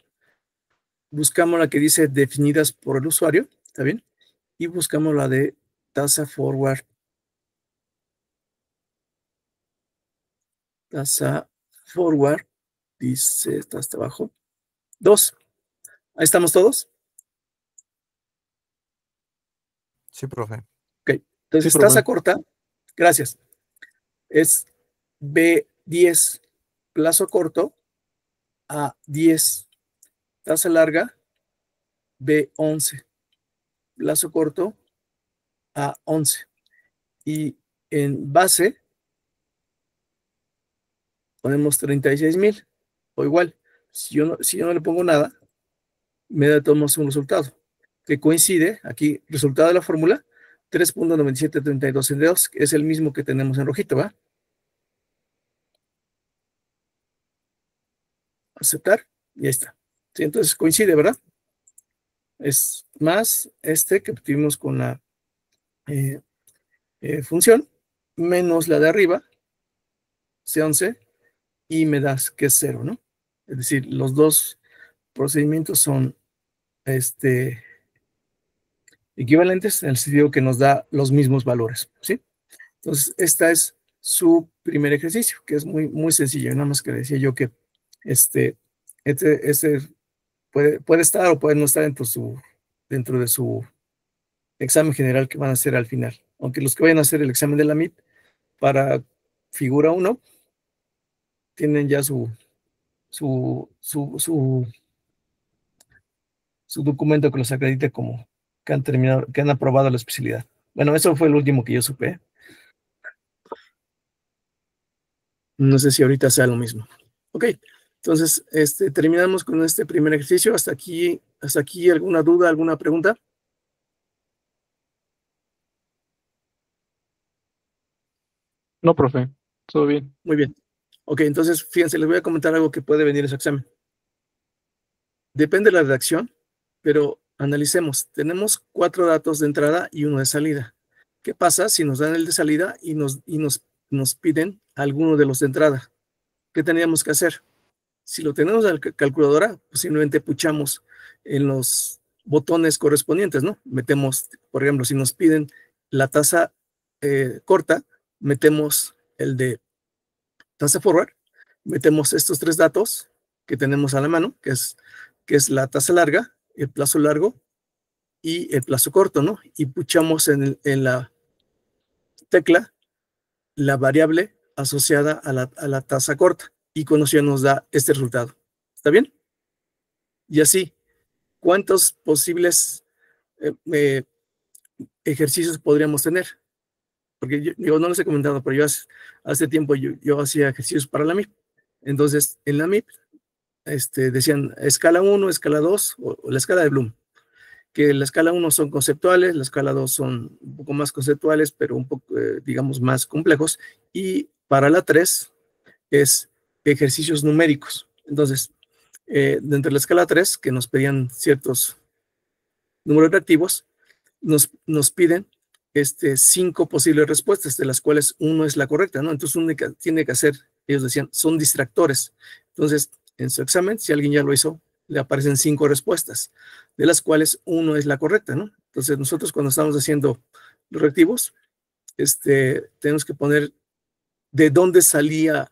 Buscamos la que dice definidas por el usuario, ¿está bien? Y buscamos la de tasa forward. Tasa forward, dice, está hasta abajo. 2. Ahí estamos todos. Sí, profe. Ok. Entonces, Sí, tasa profe. corta, gracias. Es B10, plazo corto, A10, tasa larga, B11, plazo corto, A11. Y en base ponemos 36,000. O igual, si yo no le pongo nada, me da todos un resultado que coincide, aquí, resultado de la fórmula, 3.9732 que es el mismo que tenemos en rojito, ¿va? Aceptar, y ahí está. Sí, entonces coincide, ¿verdad? Es más que obtuvimos con la eh, función, menos la de arriba, C11, y me das que es 0, ¿no? Es decir, los dos procedimientos son equivalentes en el sentido que nos da los mismos valores, ¿sí? Entonces, esta es su primer ejercicio, que es muy, muy sencillo. Nada más que decía yo que este, este puede estar o puede no estar dentro de su examen general que van a hacer al final. Aunque los que vayan a hacer el examen de la MIT para figura 1 tienen ya su, su, su, su documento que los acredite como que han terminado, que han aprobado la especialidad. Bueno, eso fue el último que yo supe. No sé si ahorita sea lo mismo. Ok, entonces terminamos con este primer ejercicio. Hasta aquí, ¿alguna duda, alguna pregunta? No, profe. Todo bien. Muy bien. Ok, entonces fíjense, les voy a comentar algo que puede venir en su examen. Depende de la redacción, pero analicemos. Tenemos 4 datos de entrada y 1 de salida. ¿Qué pasa si nos dan el de salida y nos piden alguno de los de entrada? ¿Qué tendríamos que hacer? Si lo tenemos en la calculadora, pues simplemente puchamos en los botones correspondientes, ¿no? Metemos, por ejemplo, si nos piden la tasa corta, metemos el de tasa forward, metemos estos 3 datos que tenemos a la mano, que es la tasa larga, el plazo largo y el plazo corto, ¿no? Y puchamos en la tecla la variable asociada a la tasa corta, y con eso ya nos da este resultado. ¿Está bien? Y así, ¿cuántos posibles ejercicios podríamos tener? Porque yo no les he comentado, pero yo hace tiempo yo hacía ejercicios para la MIP. Entonces, en la MIP decían escala 1, escala 2 o la escala de Bloom. Que la escala 1 son conceptuales, la escala 2 son un poco más conceptuales, pero un poco, digamos, más complejos. Y para la 3 es ejercicios numéricos. Entonces, dentro de la escala 3, que nos pedían ciertos números reactivos, nos piden 5 posibles respuestas, de las cuales 1 es la correcta, ¿no? Entonces uno tiene que hacer, ellos decían, son distractores. Entonces, en su examen, si alguien ya lo hizo, le aparecen 5 respuestas, de las cuales 1 es la correcta, ¿no? Entonces nosotros cuando estamos haciendo los reactivos, tenemos que poner de dónde salía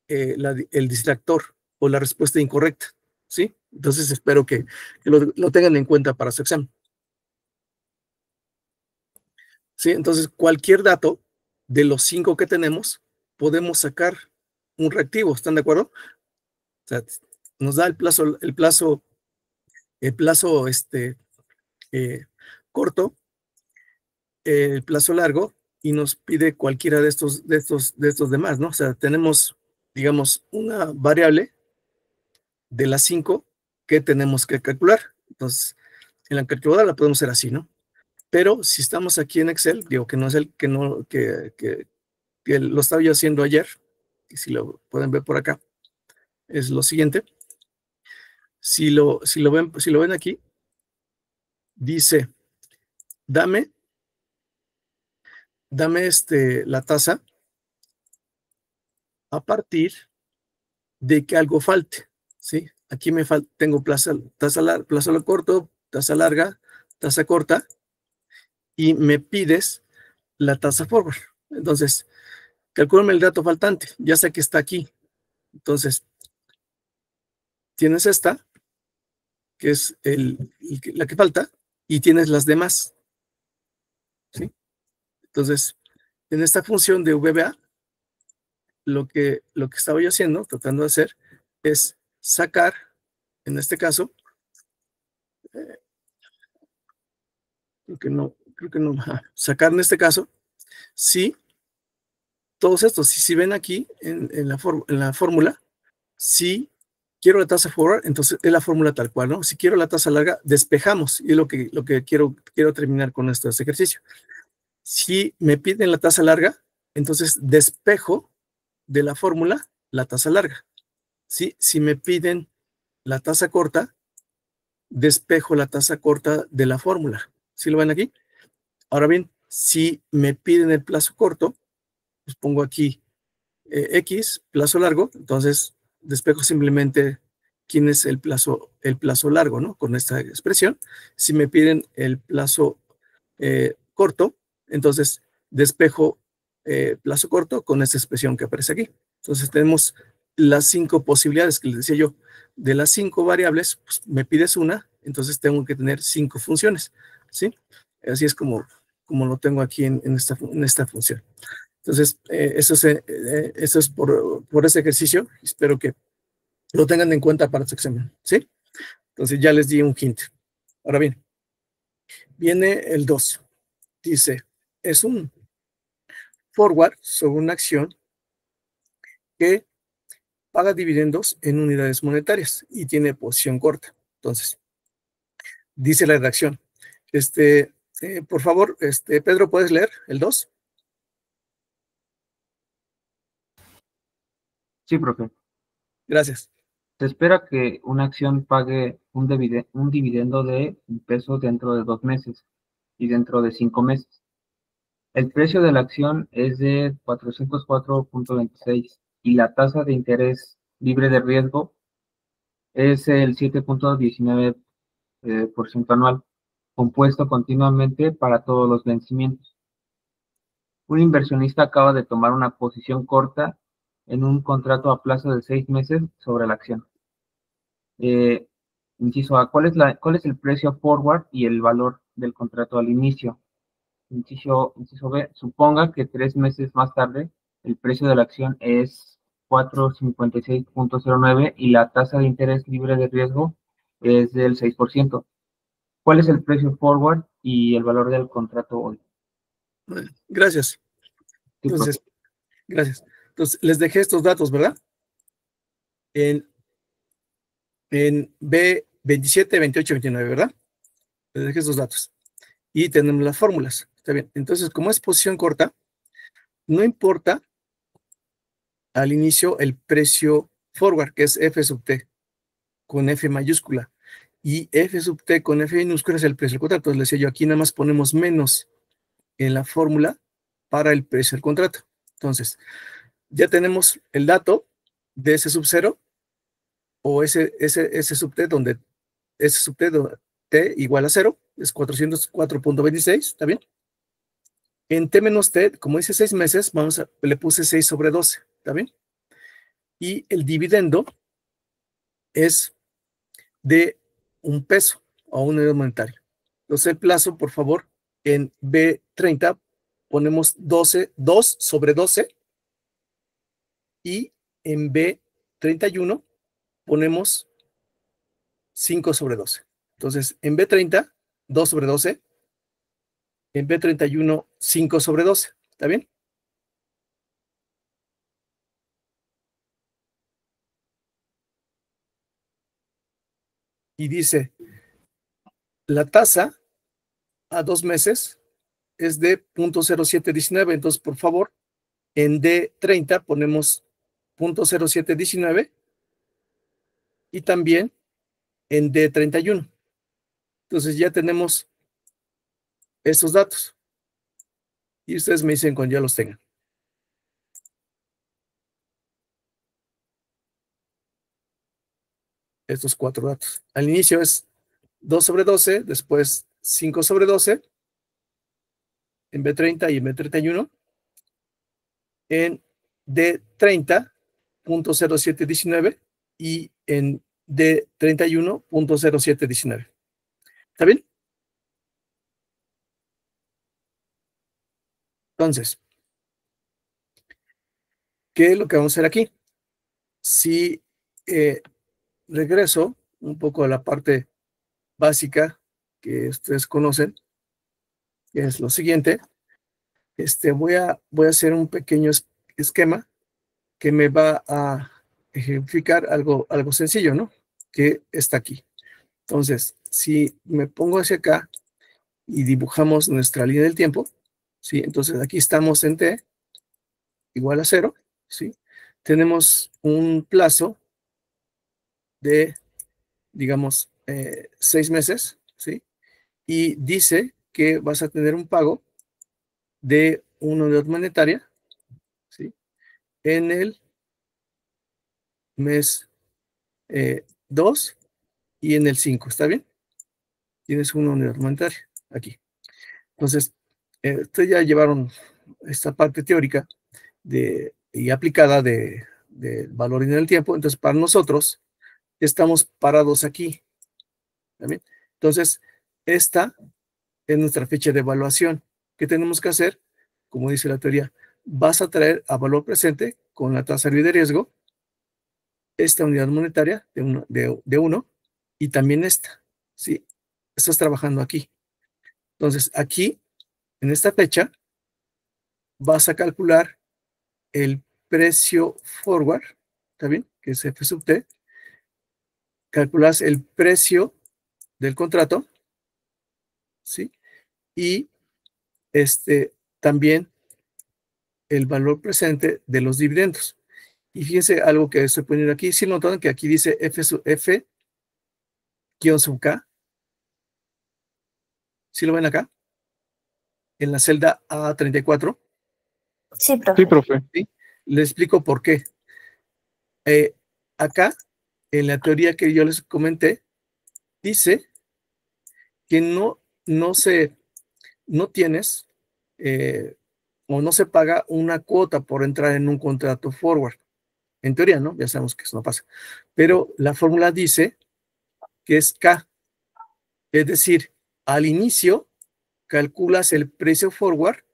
el distractor o la respuesta incorrecta, ¿sí? Entonces espero que lo tengan en cuenta para su examen. ¿Sí? Entonces, cualquier dato de los 5 que tenemos, podemos sacar un reactivo, ¿están de acuerdo? O sea, nos da el plazo corto, el plazo largo, y nos pide cualquiera de estos demás, ¿no? O sea, tenemos, digamos, una variable de las 5 que tenemos que calcular. Entonces, en la calculadora la podemos hacer así, ¿no? Pero si estamos aquí en Excel, digo que no es que lo estaba yo haciendo ayer, y si lo pueden ver por acá, es lo siguiente. Si lo ven aquí, dice, dame la tasa a partir de que algo falte, ¿sí? Aquí tengo plazo corto, tasa larga, tasa corta, y me pides la tasa forward. Entonces, calcúlame el dato faltante, ya sé que está aquí. Entonces, tienes esta, que es la que falta, y tienes las demás, ¿sí? Entonces, en esta función de VBA, lo que estaba yo haciendo, tratando de hacer, es sacar, en este caso, creo que no, sacar en este caso, si todos estos, si ven aquí en la fórmula, si quiero la tasa forward, entonces es la fórmula tal cual, ¿no? Si quiero la tasa larga, despejamos, y es lo que quiero terminar con este ejercicio. Si me piden la tasa larga, entonces despejo de la fórmula la tasa larga. ¿Sí? Si me piden la tasa corta, despejo la tasa corta de la fórmula. ¿Sí lo ven aquí? Ahora bien, si me piden el plazo corto, pues pongo aquí X, plazo largo, entonces despejo simplemente quién es el plazo largo, ¿no? Con esta expresión. Si me piden el plazo corto, entonces despejo plazo corto con esta expresión que aparece aquí. Entonces tenemos las 5 posibilidades que les decía yo. De las 5 variables, pues me pides una, entonces tengo que tener 5 funciones, ¿sí? Así es como lo tengo aquí en esta función. Entonces, eso es por ese ejercicio. Espero que lo tengan en cuenta para su examen, ¿sí? Entonces, ya les di un hint. Ahora bien, viene el 2. Dice, es un forward sobre una acción que paga dividendos en unidades monetarias y tiene posición corta. Entonces, dice la redacción. Por favor, Pedro, ¿puedes leer el 2? Sí, profe. Gracias. Se espera que una acción pague un dividendo de $1 dentro de 2 meses y dentro de 5 meses. El precio de la acción es de 404.26 y la tasa de interés libre de riesgo es el 7.19% anual, compuesto continuamente para todos los vencimientos. Un inversionista acaba de tomar una posición corta en un contrato a plazo de 6 meses sobre la acción. Inciso A, ¿cuál es el precio forward y el valor del contrato al inicio? Inciso B, suponga que 3 meses más tarde el precio de la acción es 456.09 y la tasa de interés libre de riesgo es del 6%. ¿Cuál es el precio forward y el valor del contrato hoy? Bueno, gracias. Sí, Entonces, gracias. Entonces, les dejé estos datos, ¿verdad? En B27, 28, 29, ¿verdad? Les dejé estos datos. Y tenemos las fórmulas. Está bien. Entonces, como es posición corta, no importa al inicio el precio forward, que es F sub T, con F mayúscula. Y F sub T con F minúscula es el precio del contrato. Les decía yo, aquí nada más ponemos menos en la fórmula para el precio del contrato. Entonces, ya tenemos el dato de S sub 0 o S sub T, donde S sub T, T igual a 0, es 404.26, ¿está bien? En T menos T, como dice 6 meses, le puse 6 sobre 12, ¿está bien? Y el dividendo es de $1 o una unidad monetaria. Entonces el plazo, por favor, en B30 ponemos 2 sobre 12 y en B31 ponemos 5 sobre 12. Entonces en B30, 2 sobre 12, en B31, 5 sobre 12. ¿Está bien? Y dice, la tasa a 2 meses es de 0.0719. Entonces, por favor, en D30 ponemos 0.0719 y también en D31. Entonces ya tenemos estos datos. Y ustedes me dicen cuando ya los tengan. Estos 4 datos. Al inicio es 2 sobre 12, después 5 sobre 12, en B30 y en B31. En D30, 0.0719 y en D31, 0.0719. ¿Está bien? Entonces, ¿qué es lo que vamos a hacer aquí? Si regreso un poco a la parte básica que ustedes conocen, que es lo siguiente, voy a hacer un pequeño esquema que me va a ejemplificar algo sencillo, ¿no? Que está aquí. Entonces, si me pongo hacia acá y dibujamos nuestra línea del tiempo, ¿sí? Entonces aquí estamos en T igual a 0, ¿sí? Tenemos un plazo de, digamos, 6 meses, ¿sí? Y dice que vas a tener un pago de una unidad monetaria, ¿sí? En el mes 2 y en el 5, ¿está bien? Tienes una unidad monetaria aquí. Entonces, ustedes ya llevaron esta parte teórica y aplicada del valor en el tiempo. Entonces, para nosotros, estamos parados aquí. ¿También? Entonces, esta es nuestra fecha de evaluación. ¿Qué tenemos que hacer? Como dice la teoría, vas a traer a valor presente con la tasa libre de riesgo esta unidad monetaria de 1 y también esta. ¿Sí? Estás trabajando aquí. Entonces, aquí, en esta fecha, vas a calcular el precio forward, ¿está bien? Que es F sub T. Calculas el precio del contrato, ¿sí? Y también el valor presente de los dividendos. Y fíjense algo que estoy poniendo aquí. Si notan que aquí dice F sub K. ¿Sí lo ven acá? En la celda A34. Sí, profe. Sí, profe. ¿Sí? Les explico por qué. Acá en la teoría que yo les comenté, dice que no tienes o no se paga una cuota por entrar en un contrato forward. En teoría, ¿no? Ya sabemos que eso no pasa. Pero la fórmula dice que es K. Es decir, al inicio calculas el precio forward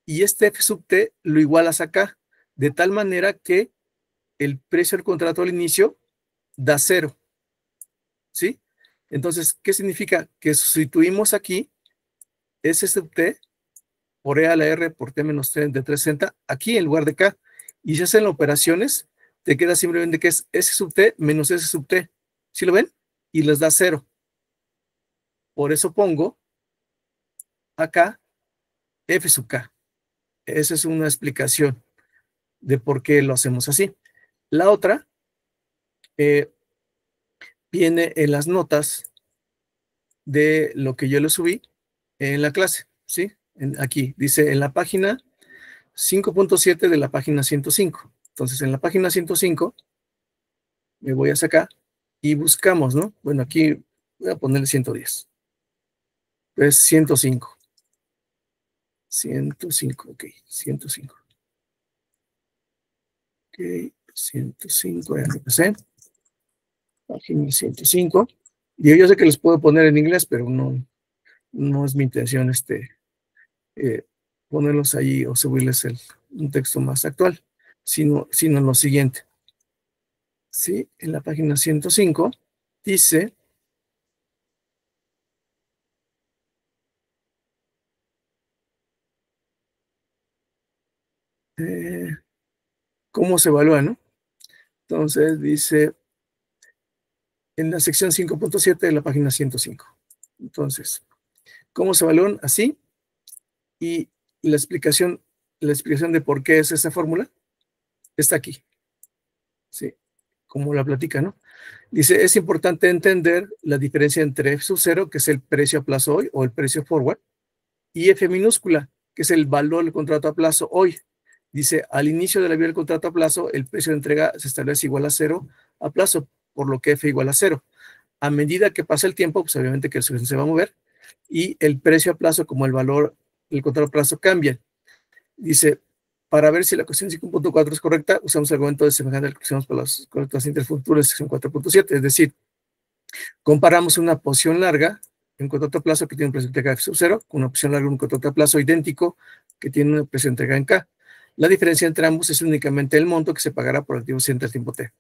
y este F sub T lo igualas a K, de tal manera que el precio del contrato al inicio da 0. ¿Sí? Entonces, ¿qué significa? Que sustituimos aquí S sub T por E a la R por T menos T de 360 aquí en lugar de K. Y si hacen operaciones, te queda simplemente que es S sub T menos S sub T. ¿Sí lo ven? Y les da 0. Por eso pongo acá F sub K. Esa es una explicación de por qué lo hacemos así. La otra viene en las notas de lo que yo le subí en la clase, ¿sí? Aquí dice en la página 5.7 de la página 105. Entonces, en la página 105 me voy a sacar y buscamos, ¿no? Bueno, aquí voy a ponerle 110. Es 105. 105, ok, 105. Ok, 105, ya empecé. Página 105. Y yo sé que les puedo poner en inglés, pero no es mi intención ponerlos ahí o subirles un texto más actual, sino lo siguiente. Sí, en la página 105 dice cómo se evalúa, ¿no? Entonces dice en la sección 5.7 de la página 105. Entonces, ¿cómo se evalúan? Así. Y la explicación de por qué es esa fórmula está aquí. Sí, como la platica, ¿no? Dice, es importante entender la diferencia entre F sub 0, que es el precio a plazo hoy, o el precio forward, y F minúscula, que es el valor del contrato a plazo hoy. Dice, al inicio de la vida del contrato a plazo, el precio de entrega se establece igual a 0 a plazo, por lo que F igual a 0. A medida que pasa el tiempo, pues obviamente que el sujeto se va a mover, y el precio a plazo como el valor del contrato a plazo cambia. Dice, para ver si la ecuación 5.4 es correcta, usamos el argumento de semejante al que usamos para las correctas interfuturas de sección 4.7, es decir, comparamos una posición larga en contrato a plazo que tiene un precio de entrega F sub 0 con una posición larga en un contrato a plazo idéntico que tiene una precio de entrega en K. La diferencia entre ambos es únicamente el monto que se pagará por el activo siguiente al tiempo T.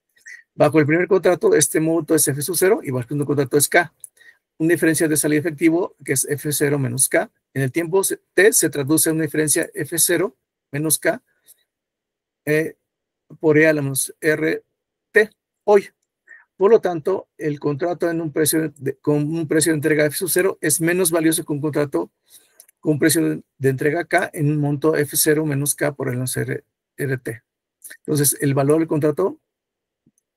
Bajo el primer contrato, este monto es F sub 0 y bajo el segundo contrato es K. Una diferencia de salida efectivo que es F0 menos K. En el tiempo T se traduce en una diferencia F0 menos K por E a la menos RT hoy. Por lo tanto, el contrato con un precio de entrega F sub 0 es menos valioso que un contrato con un precio de entrega K en un monto F0 menos K por el RT. Entonces, el valor del contrato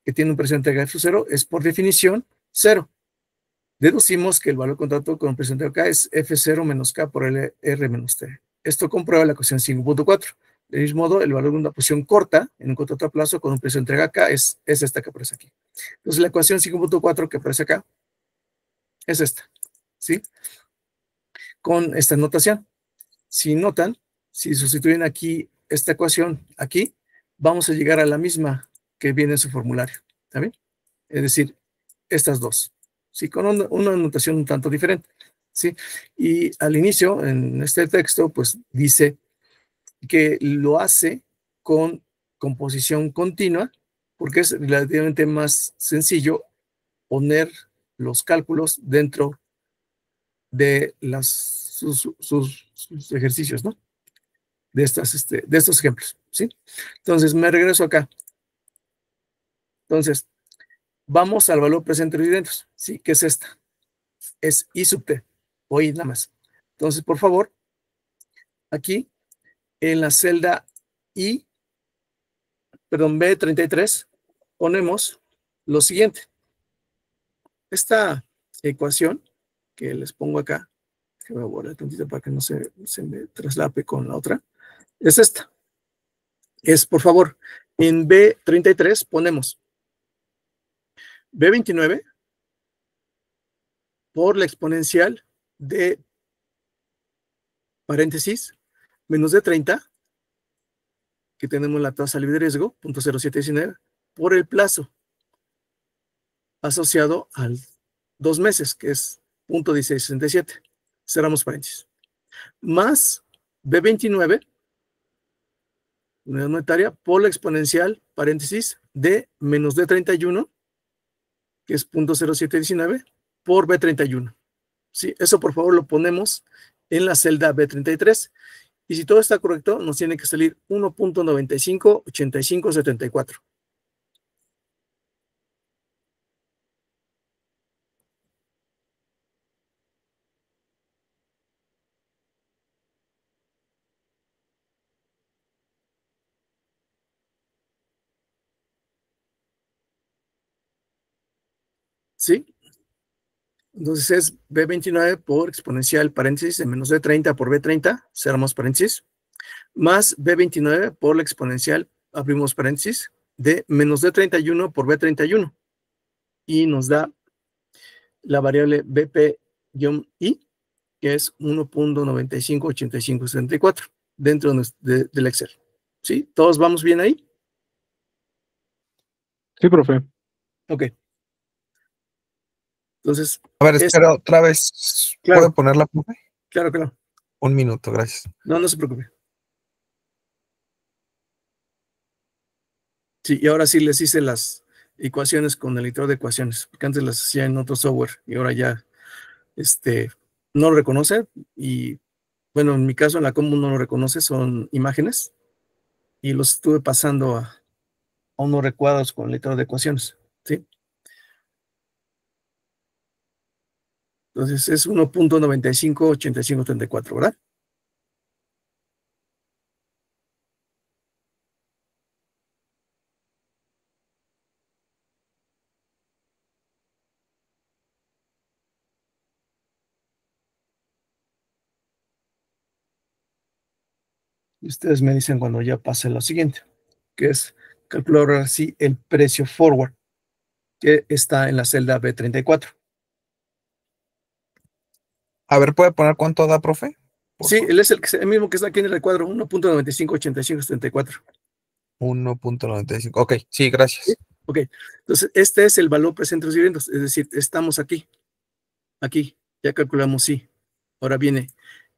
que tiene un precio de entrega F sub 0 es por definición 0. Deducimos que el valor del contrato con un precio de entrega K es F0 menos K por el R menos T. Esto comprueba la ecuación 5.4. De mismo modo, el valor de una posición corta en un contrato a plazo con un precio de entrega K es esta que aparece aquí. Entonces, la ecuación 5.4 que aparece acá es esta, ¿sí? Con esta notación. Si notan, si sustituyen aquí esta ecuación aquí, vamos a llegar a la misma que viene en su formulario, ¿está bien? Es decir, estas dos, ¿sí? Con una notación un tanto diferente, ¿sí? Y al inicio, en este texto, pues dice que lo hace con composición continua, porque es relativamente más sencillo poner los cálculos dentro de sus ejercicios, ¿no? De estos ejemplos, ¿sí? Entonces, me regreso acá. Entonces, vamos al valor presente de dividendos, ¿sí? ¿Qué es esta? Es I sub T, o I nada más. Entonces, por favor, aquí, en la celda B33, ponemos lo siguiente. Esta ecuación que les pongo acá, que voy a borrar tantito para que no se me traslape con la otra, es esta. Es, por favor, en B33 ponemos B29 por la exponencial de paréntesis menos D30, que tenemos la tasa libre de riesgo, 0.0719, por el plazo asociado al 2 meses, que es 0.1667. Cerramos paréntesis. Más B29, unidad monetaria, por la exponencial, paréntesis, de menos D31, que es 0.0719, por B31. ¿Sí? Eso, por favor, lo ponemos en la celda B33. Y si todo está correcto, nos tiene que salir 1.958574. ¿Sí? Entonces es B29 por exponencial paréntesis de menos D30 por B30, cerramos paréntesis, más B29 por la exponencial, abrimos paréntesis, de menos D31 por B31. Y nos da la variable BP-I, que es 1.958574 dentro del Excel. ¿Sí? ¿Todos vamos bien ahí? Sí, profe. Ok. Entonces, A ver, espera otra vez. Claro. ¿Puede ponerla, profe? claro que no. Un minuto, gracias. No se preocupe. Sí, y ahora sí les hice las ecuaciones con el editor de ecuaciones, porque antes las hacía en otro software y ahora ya no lo reconoce. Y bueno, en mi caso en la compu no lo reconoce, son imágenes y los estuve pasando a unos recuadros con el editor de ecuaciones. ¿Sí? Entonces es 1.958534, ¿verdad? Y ustedes me dicen cuando ya pase lo siguiente, que es calcular ahora sí el precio forward, que está en la celda B34. A ver, ¿puede poner cuánto da, profe? Por Sí, favor. él es el mismo que está aquí en el recuadro, 1.958574. 1.95. Ok, sí, gracias. Ok, entonces este es el valor presente de los dividendos, es decir, estamos aquí, ya calculamos sí. Ahora viene,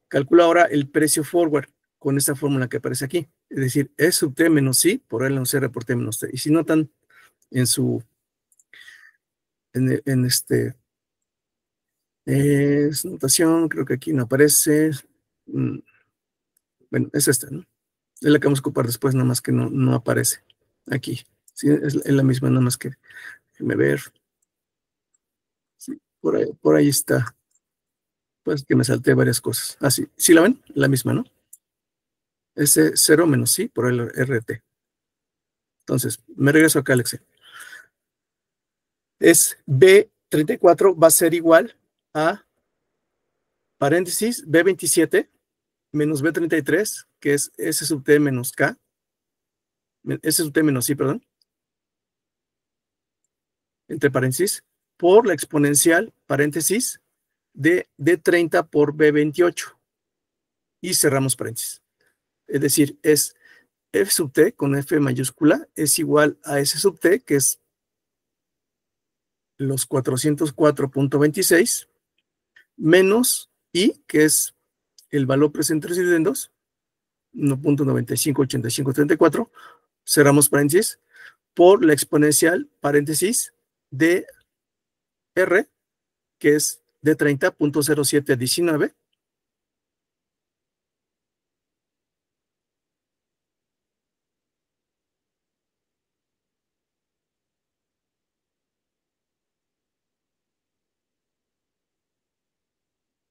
calcula ahora el precio forward con esta fórmula que aparece aquí, es decir, E sub T menos sí por L menos R por T menos T. Y si notan en su, su notación, creo que aquí no aparece, bueno, es esta, ¿no? Es la que vamos a ocupar después, nada más que no aparece aquí. Sí, es la misma, nada más que déjenme ver. Sí, por ahí está. Pues que me salté varias cosas. Ah, sí. ¿Sí la ven? La misma, ¿no? Ese 0 menos sí por el RT. Entonces, me regreso acá al Excel. Es B34 va a ser igual a paréntesis B27 menos B33, que es S sub T menos K. S sub T menos I, perdón. Entre paréntesis, por la exponencial, paréntesis, de D30 por B28. Y cerramos paréntesis. Es decir, es F sub T con F mayúscula es igual a S sub T, que es los 404.26, menos I, que es el valor presente de los dividendos, 1.958534, cerramos paréntesis, por la exponencial, paréntesis, de R, que es de 30.0719,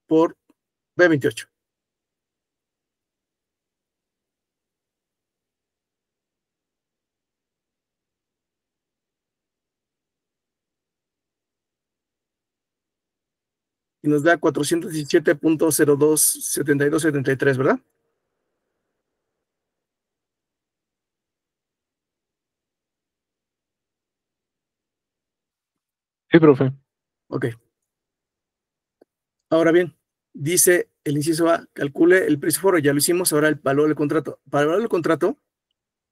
por B28. Y nos da 417.027273, ¿verdad? Sí, profe. Ok. Ahora bien, dice el inciso A, calcule el precio foro, ya lo hicimos, ahora el valor del contrato. Para el valor del contrato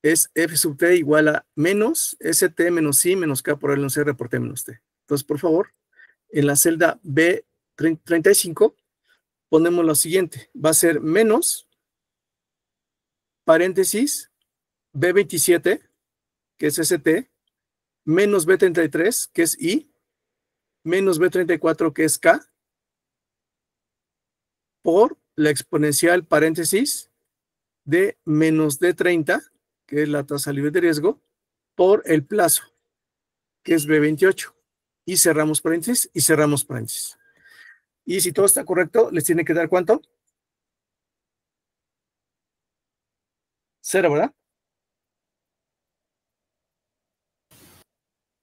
es F sub T igual a menos ST menos I menos K por L menos R por T menos T. Entonces, por favor, en la celda B35 ponemos lo siguiente, va a ser menos, paréntesis, B27, que es ST, menos B33, que es I, menos B34, que es K, por la exponencial paréntesis de menos D30, que es la tasa libre de riesgo, por el plazo, que es B28. Y cerramos paréntesis y cerramos paréntesis. Y si todo está correcto, les tiene que dar ¿cuánto? 0, ¿verdad?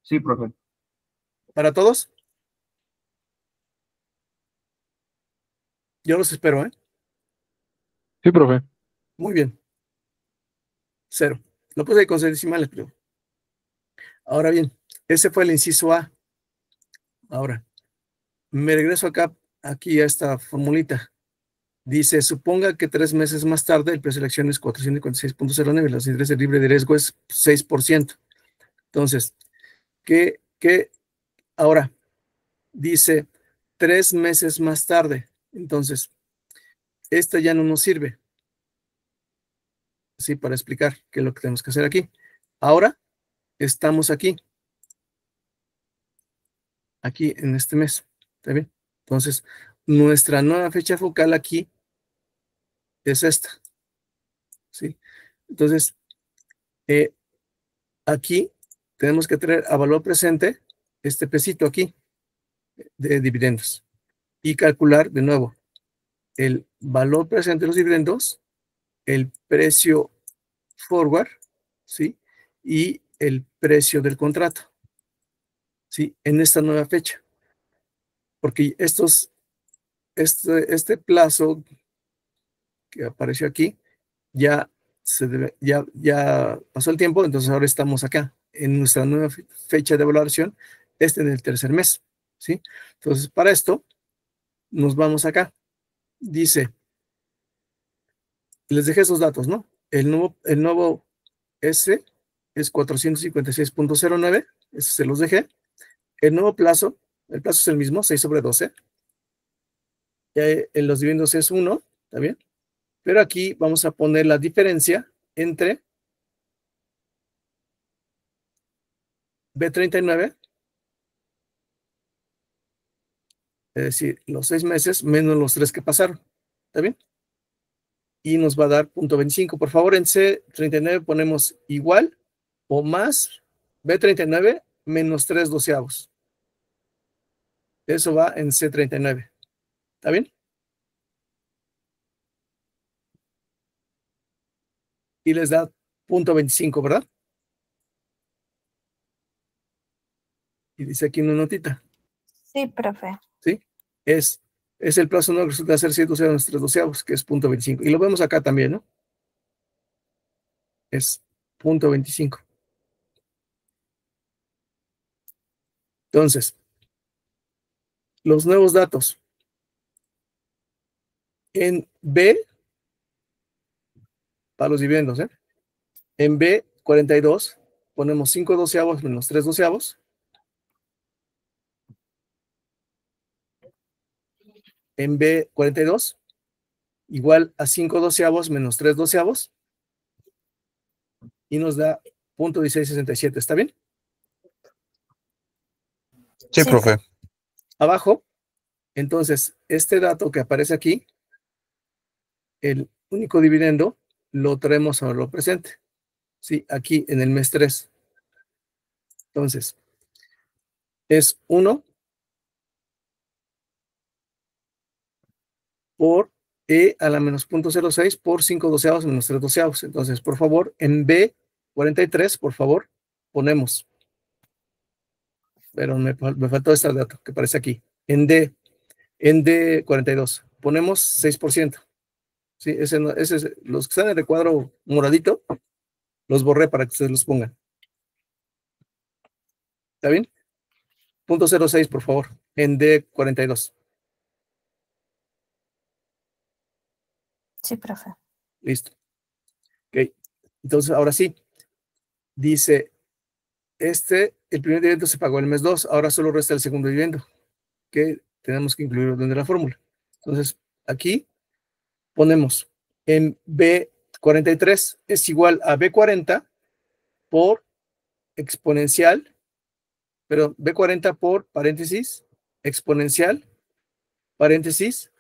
Sí, profe. ¿Para todos? Yo los espero, ¿eh? Sí, profe. Muy bien. 0. Lo puse ahí con decimales, pero. Ahora bien, ese fue el inciso A. Ahora, me regreso aquí a esta formulita. Dice, suponga que 3 meses más tarde el precio de la acción es 446.09 y la interés libre de riesgo es 6%. Entonces, ¿qué ahora? Dice 3 meses más tarde. Entonces, esta ya no nos sirve. Sí, para explicar qué es lo que tenemos que hacer aquí. Ahora estamos aquí en este mes. ¿Está bien? Entonces, nuestra nueva fecha focal aquí es esta. ¿Sí? Entonces, aquí tenemos que traer a valor presente este pesito aquí de dividendos y calcular de nuevo el valor presente de los dividendos, el precio forward, ¿sí? Y el precio del contrato, ¿sí? En esta nueva fecha. Porque este plazo que apareció aquí ya ya pasó el tiempo, entonces ahora estamos acá en nuestra nueva fecha de evaluación, en el tercer mes, ¿sí? Entonces, para esto, nos vamos acá. Dice, les dejé esos datos, ¿no? El nuevo S es 456.09, ese se los dejé. El nuevo plazo, el plazo es el mismo, 6/12. En los dividendos es 1, ¿está bien? Pero aquí vamos a poner la diferencia entre B39, es decir, los 6 meses menos los 3 que pasaron, ¿está bien? Y nos va a dar 0.25. Por favor, en C39 ponemos igual o más B39 menos 3/12. Eso va en C39. ¿Está bien? Y les da 0.25, ¿verdad? Y dice aquí una notita. Sí, profe. ¿Sí? Es el plazo no resulta ser 100 menos 3/12, que es 0.25. Y lo vemos acá también, ¿no? Es 0.25. Entonces, los nuevos datos. En B, para los dividendos, ¿eh? En B42 ponemos 5/12 menos 3/12. En B42 igual a 5/12 menos 3/12 y nos da 0.1667. ¿Está bien? Sí, Sí, profe. Abajo, entonces, este dato que aparece aquí, el único dividendo, lo traemos a lo presente. Sí, aquí en el mes 3. Entonces, es 1 por E a la menos 0.06 por 5/12 menos 3/12. Entonces, por favor, en B43, por favor, ponemos, pero me faltó este dato que aparece aquí. En D42, ponemos 6%. Sí, los que están en el recuadro moradito, los borré para que ustedes los pongan. ¿Está bien? .06, por favor, en D42. Sí, profe. Listo. Ok. Entonces, ahora sí. Dice, el primer dividendo se pagó el mes 2, ahora solo resta el segundo dividendo, que tenemos que incluirlo dentro de la fórmula. Entonces, aquí ponemos en B43 es igual a B40 por exponencial, pero B40 por paréntesis, exponencial, paréntesis,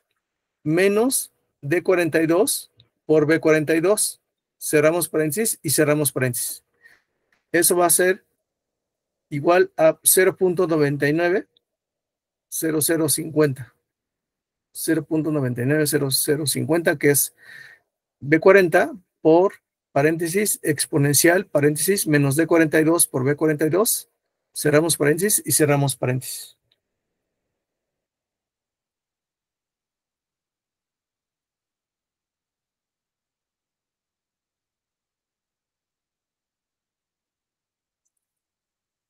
menos D42 por B42. Cerramos paréntesis y cerramos paréntesis. Eso va a ser igual a 0.990050. 0.990050, que es B40 por paréntesis exponencial, paréntesis, menos D42 por B42. Cerramos paréntesis y cerramos paréntesis.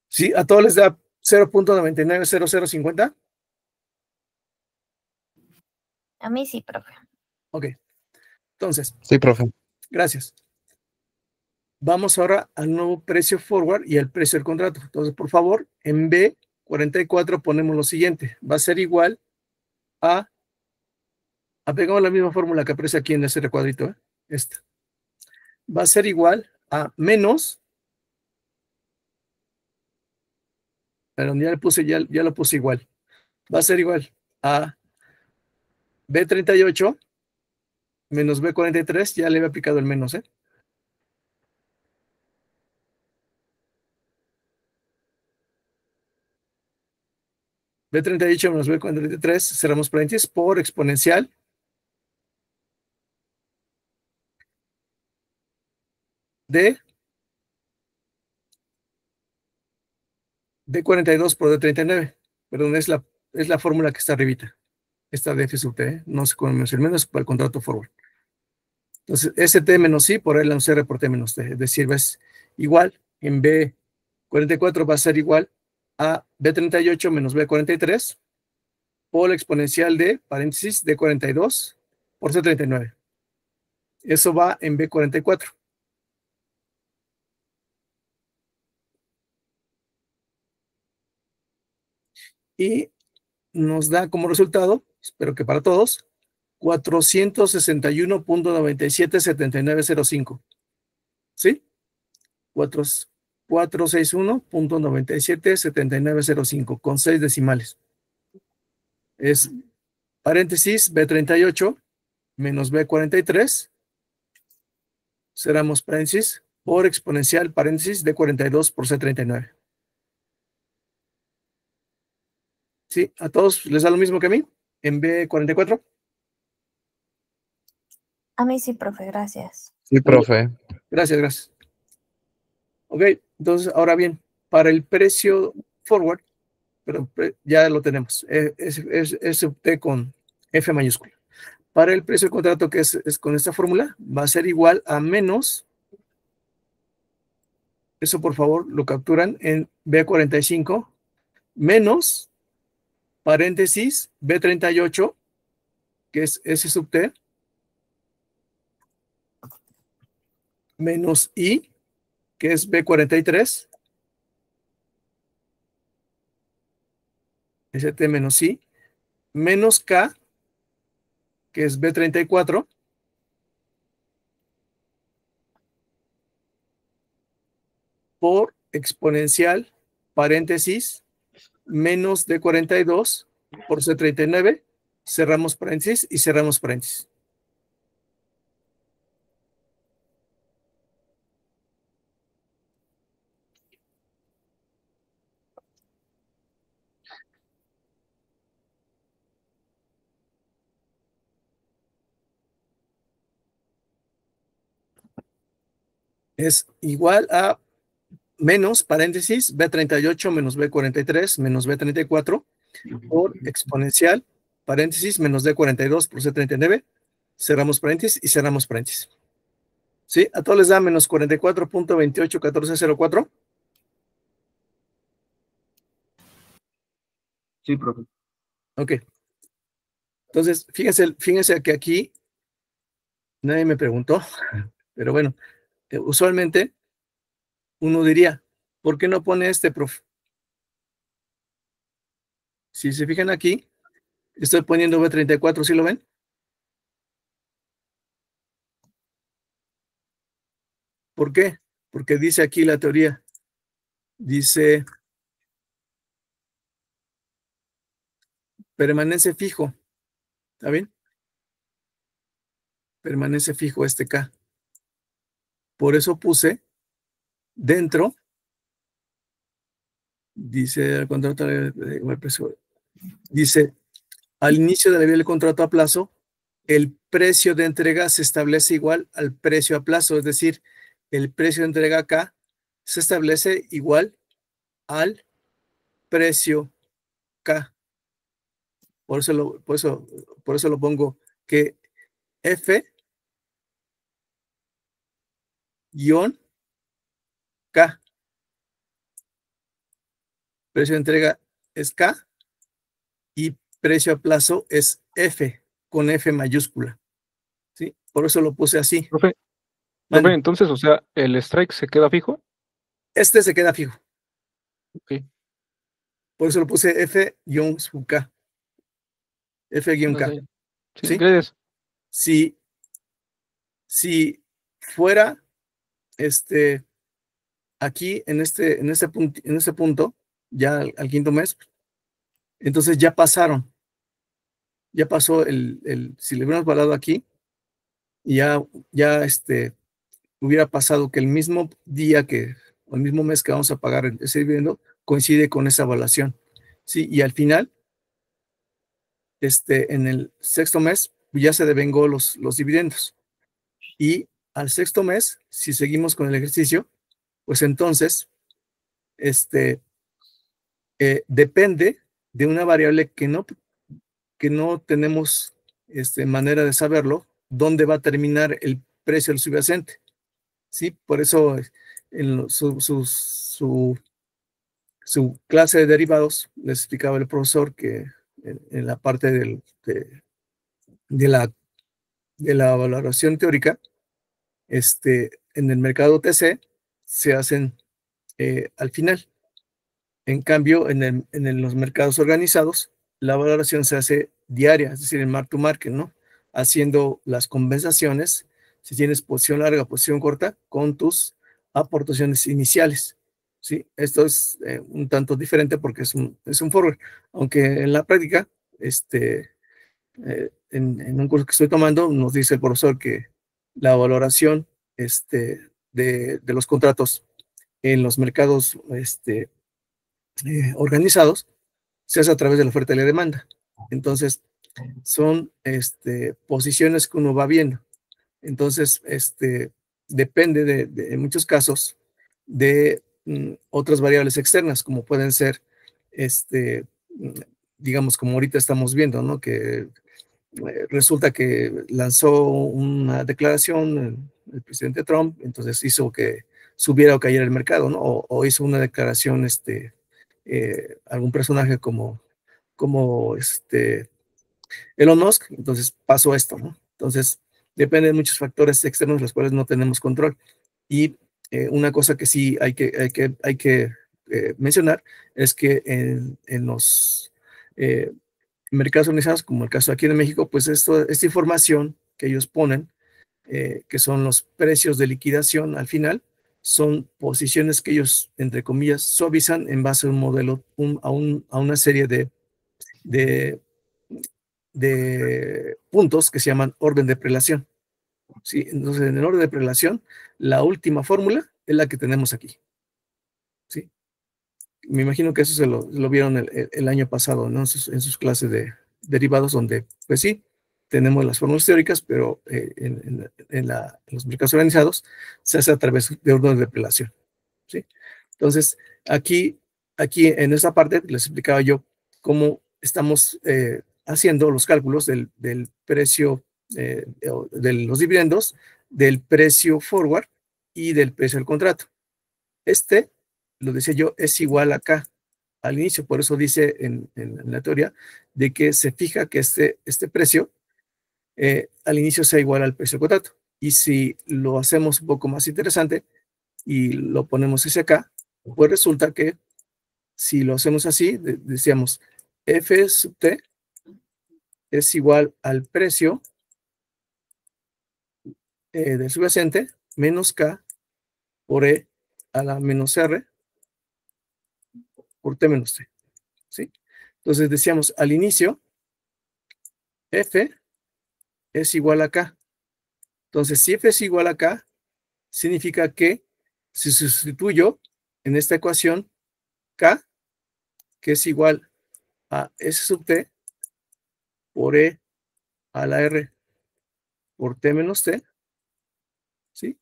¿Sí? ¿A todos les da 0.990050? A mí sí, profe. Ok. Entonces, Sí, profe. gracias. Vamos ahora al nuevo precio forward y al precio del contrato. Entonces, por favor, en B44 ponemos lo siguiente. Va a ser igual a aplicamos la misma fórmula que aparece aquí en ese recuadrito, esta. Va a ser igual a menos, perdón, ya lo puse igual. Va a ser igual a B38 menos B43, ya le había aplicado el menos, B38 menos B43, cerramos paréntesis, por exponencial de D42 por D39. Perdón, es la fórmula que está arribita. Esta de F sub T, no sé cómo menos el menos para el contrato forward. Entonces, ST menos I por L C por T menos T. Es decir, es igual, en B44 va a ser igual a B38 menos B43 por la exponencial de, paréntesis, D42 por C39. Eso va en B44. Y nos da como resultado, espero que para todos, 461.977905. ¿Sí? 461.977905 con 6 decimales. Es paréntesis B38 menos B43. Cerramos paréntesis por exponencial paréntesis D42 por C39. ¿Sí? ¿A todos les da lo mismo que a mí? En B44. A mí sí, profe, gracias. Sí, profe. Gracias. Ok, entonces, ahora bien, para el precio forward, pero ya lo tenemos, es T con F mayúscula. Para el precio del contrato, que es con esta fórmula, va a ser igual a menos, eso por favor lo capturan en B45, menos, paréntesis, B38, que es S sub T, menos I, que es B43, ST menos I, menos K, que es B34, por exponencial, paréntesis, menos D42 por C39, cerramos paréntesis y cerramos paréntesis. Es igual a menos, paréntesis, B38 menos B43 menos B34 por exponencial, paréntesis, menos D42 por C39, cerramos paréntesis y cerramos paréntesis. ¿Sí? A todos les da menos 44.281404. Sí, profe. Ok. Entonces, fíjense que aquí nadie me preguntó, pero bueno, usualmente uno diría, ¿por qué no pone este, profe? Si se fijan aquí, estoy poniendo B34, ¿sí lo ven? ¿Por qué? Porque dice aquí la teoría, dice, permanece fijo, ¿está bien? Permanece fijo este K. Por eso puse dentro, dice el contrato, dice, al inicio de la vía del contrato a plazo, el precio de entrega se establece igual al precio a plazo, es decir, el precio de entrega acá se establece igual al precio K. Por eso lo pongo que F guión K. Precio de entrega es K y precio a plazo es F con F mayúscula. ¿Sí? Por eso lo puse así. Profe, Mande. entonces, o sea, ¿el strike se queda fijo? Este se queda fijo. Ok. Por eso lo puse F-K. F-K. Sí, ¿Sí? gracias. Si fuera aquí en este punto, ya al quinto mes, entonces ya pasaron. Ya pasó si le hubiéramos valorado aquí, ya hubiera pasado que el mismo día o el mismo mes que vamos a pagar ese dividendo coincide con esa evaluación. Sí, y al final, en el sexto mes, ya se devengó los dividendos. Y al sexto mes, si seguimos con el ejercicio, pues entonces, depende de una variable que no tenemos manera de saberlo, dónde va a terminar el precio del subyacente. ¿Sí? Por eso su clase de derivados les explicaba el profesor que en la parte de la valoración teórica, en el mercado OTC se hacen al final. En cambio, en los mercados organizados, la valoración se hace diaria, es decir, en mark to market, ¿no? Haciendo las compensaciones, si tienes posición larga, posición corta, con tus aportaciones iniciales. ¿Sí? Esto es un tanto diferente porque es un forward, aunque en la práctica, en un curso que estoy tomando, nos dice el profesor que la valoración de los contratos en los mercados organizados se hace a través de la oferta y la demanda. Entonces, son posiciones que uno va viendo. Entonces, depende en muchos casos de otras variables externas, como pueden ser, digamos, como ahorita estamos viendo, ¿no? Que resulta que lanzó una declaración el presidente Trump, entonces hizo que subiera o cayera el mercado, ¿no? O hizo una declaración, algún personaje como Elon Musk, entonces pasó esto, ¿no? Entonces, depende de muchos factores externos, los cuales no tenemos control. Y una cosa que sí hay que mencionar es que en los mercados organizados, como el caso aquí en México, pues esta información que ellos ponen, que son los precios de liquidación al final, son posiciones que ellos, entre comillas, suavizan en base a un modelo, a una serie de puntos que se llaman orden de prelación. ¿Sí? Entonces, en el orden de prelación, la última fórmula es la que tenemos aquí. ¿Sí? Me imagino que eso se lo vieron el año pasado, ¿no? En sus clases de derivados, donde, pues sí, tenemos las fórmulas teóricas, pero en los mercados organizados se hace a través de orden de prelación. ¿Sí? Entonces, aquí en esta parte les explicaba yo cómo estamos haciendo los cálculos del precio de los dividendos, del precio forward y del precio del contrato. Lo decía yo, es igual acá al inicio. Por eso dice en la teoría de que se fija que este precio al inicio sea igual al precio del contrato. Y si lo hacemos un poco más interesante y lo ponemos hacia acá, pues resulta que si lo hacemos así, decíamos F sub T es igual al precio del subyacente menos K por E a la menos R por T menos T. ¿Sí? Entonces decíamos al inicio, F es igual a K. Entonces, si F es igual a K, significa que si sustituyo en esta ecuación K, que es igual a S sub T por E a la R por T menos T, ¿sí?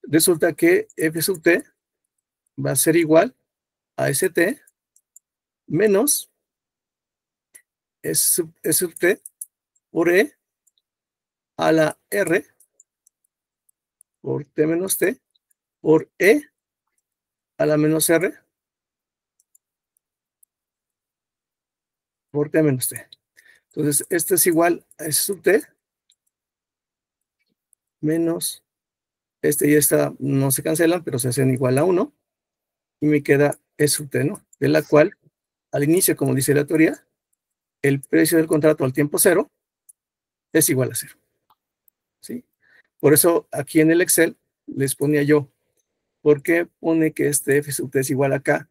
Resulta que F sub T va a ser igual a ST menos S sub T por E a la R por T menos T por E a la menos R por T menos T. Entonces, esto es igual a S sub T menos este y esta no se cancelan, pero se hacen igual a 1 y me queda S sub T, ¿no? De la cual, al inicio, como dice la teoría, el precio del contrato al tiempo cero es igual a 0. ¿Sí? Por eso aquí en el Excel les ponía yo, ¿por qué pone que este F sub T es igual a K?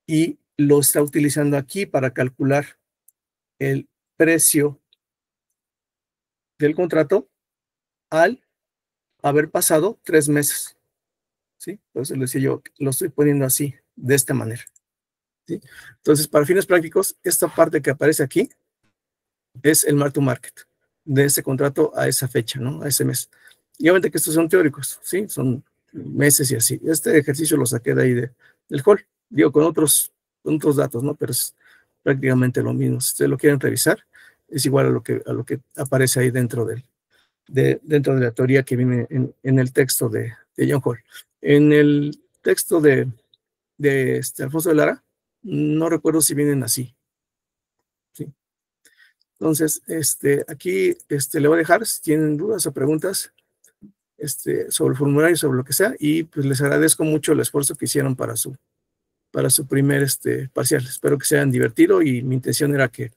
Y lo está utilizando aquí para calcular el precio del contrato al haber pasado 3 meses. ¿Sí? Por eso les decía yo, lo estoy poniendo así, de esta manera. ¿Sí? Entonces, para fines prácticos, esta parte que aparece aquí es el mark to market de ese contrato a esa fecha, ¿no? A ese mes. Y obviamente que estos son teóricos, ¿sí? Son meses y así. Este ejercicio lo saqué de ahí del hall. Digo, con otros datos, ¿no? Pero es prácticamente lo mismo. Si ustedes lo quieren revisar, es igual a lo que aparece ahí dentro dentro de la teoría que viene en el texto de John Hall. En el texto de Alfonso de Lara, no recuerdo si vienen así. ¿Sí? Entonces, aquí le voy a dejar, si tienen dudas o preguntas sobre el formulario, sobre lo que sea, y pues les agradezco mucho el esfuerzo que hicieron para su primer parcial. Espero que se hayan divertido y mi intención era que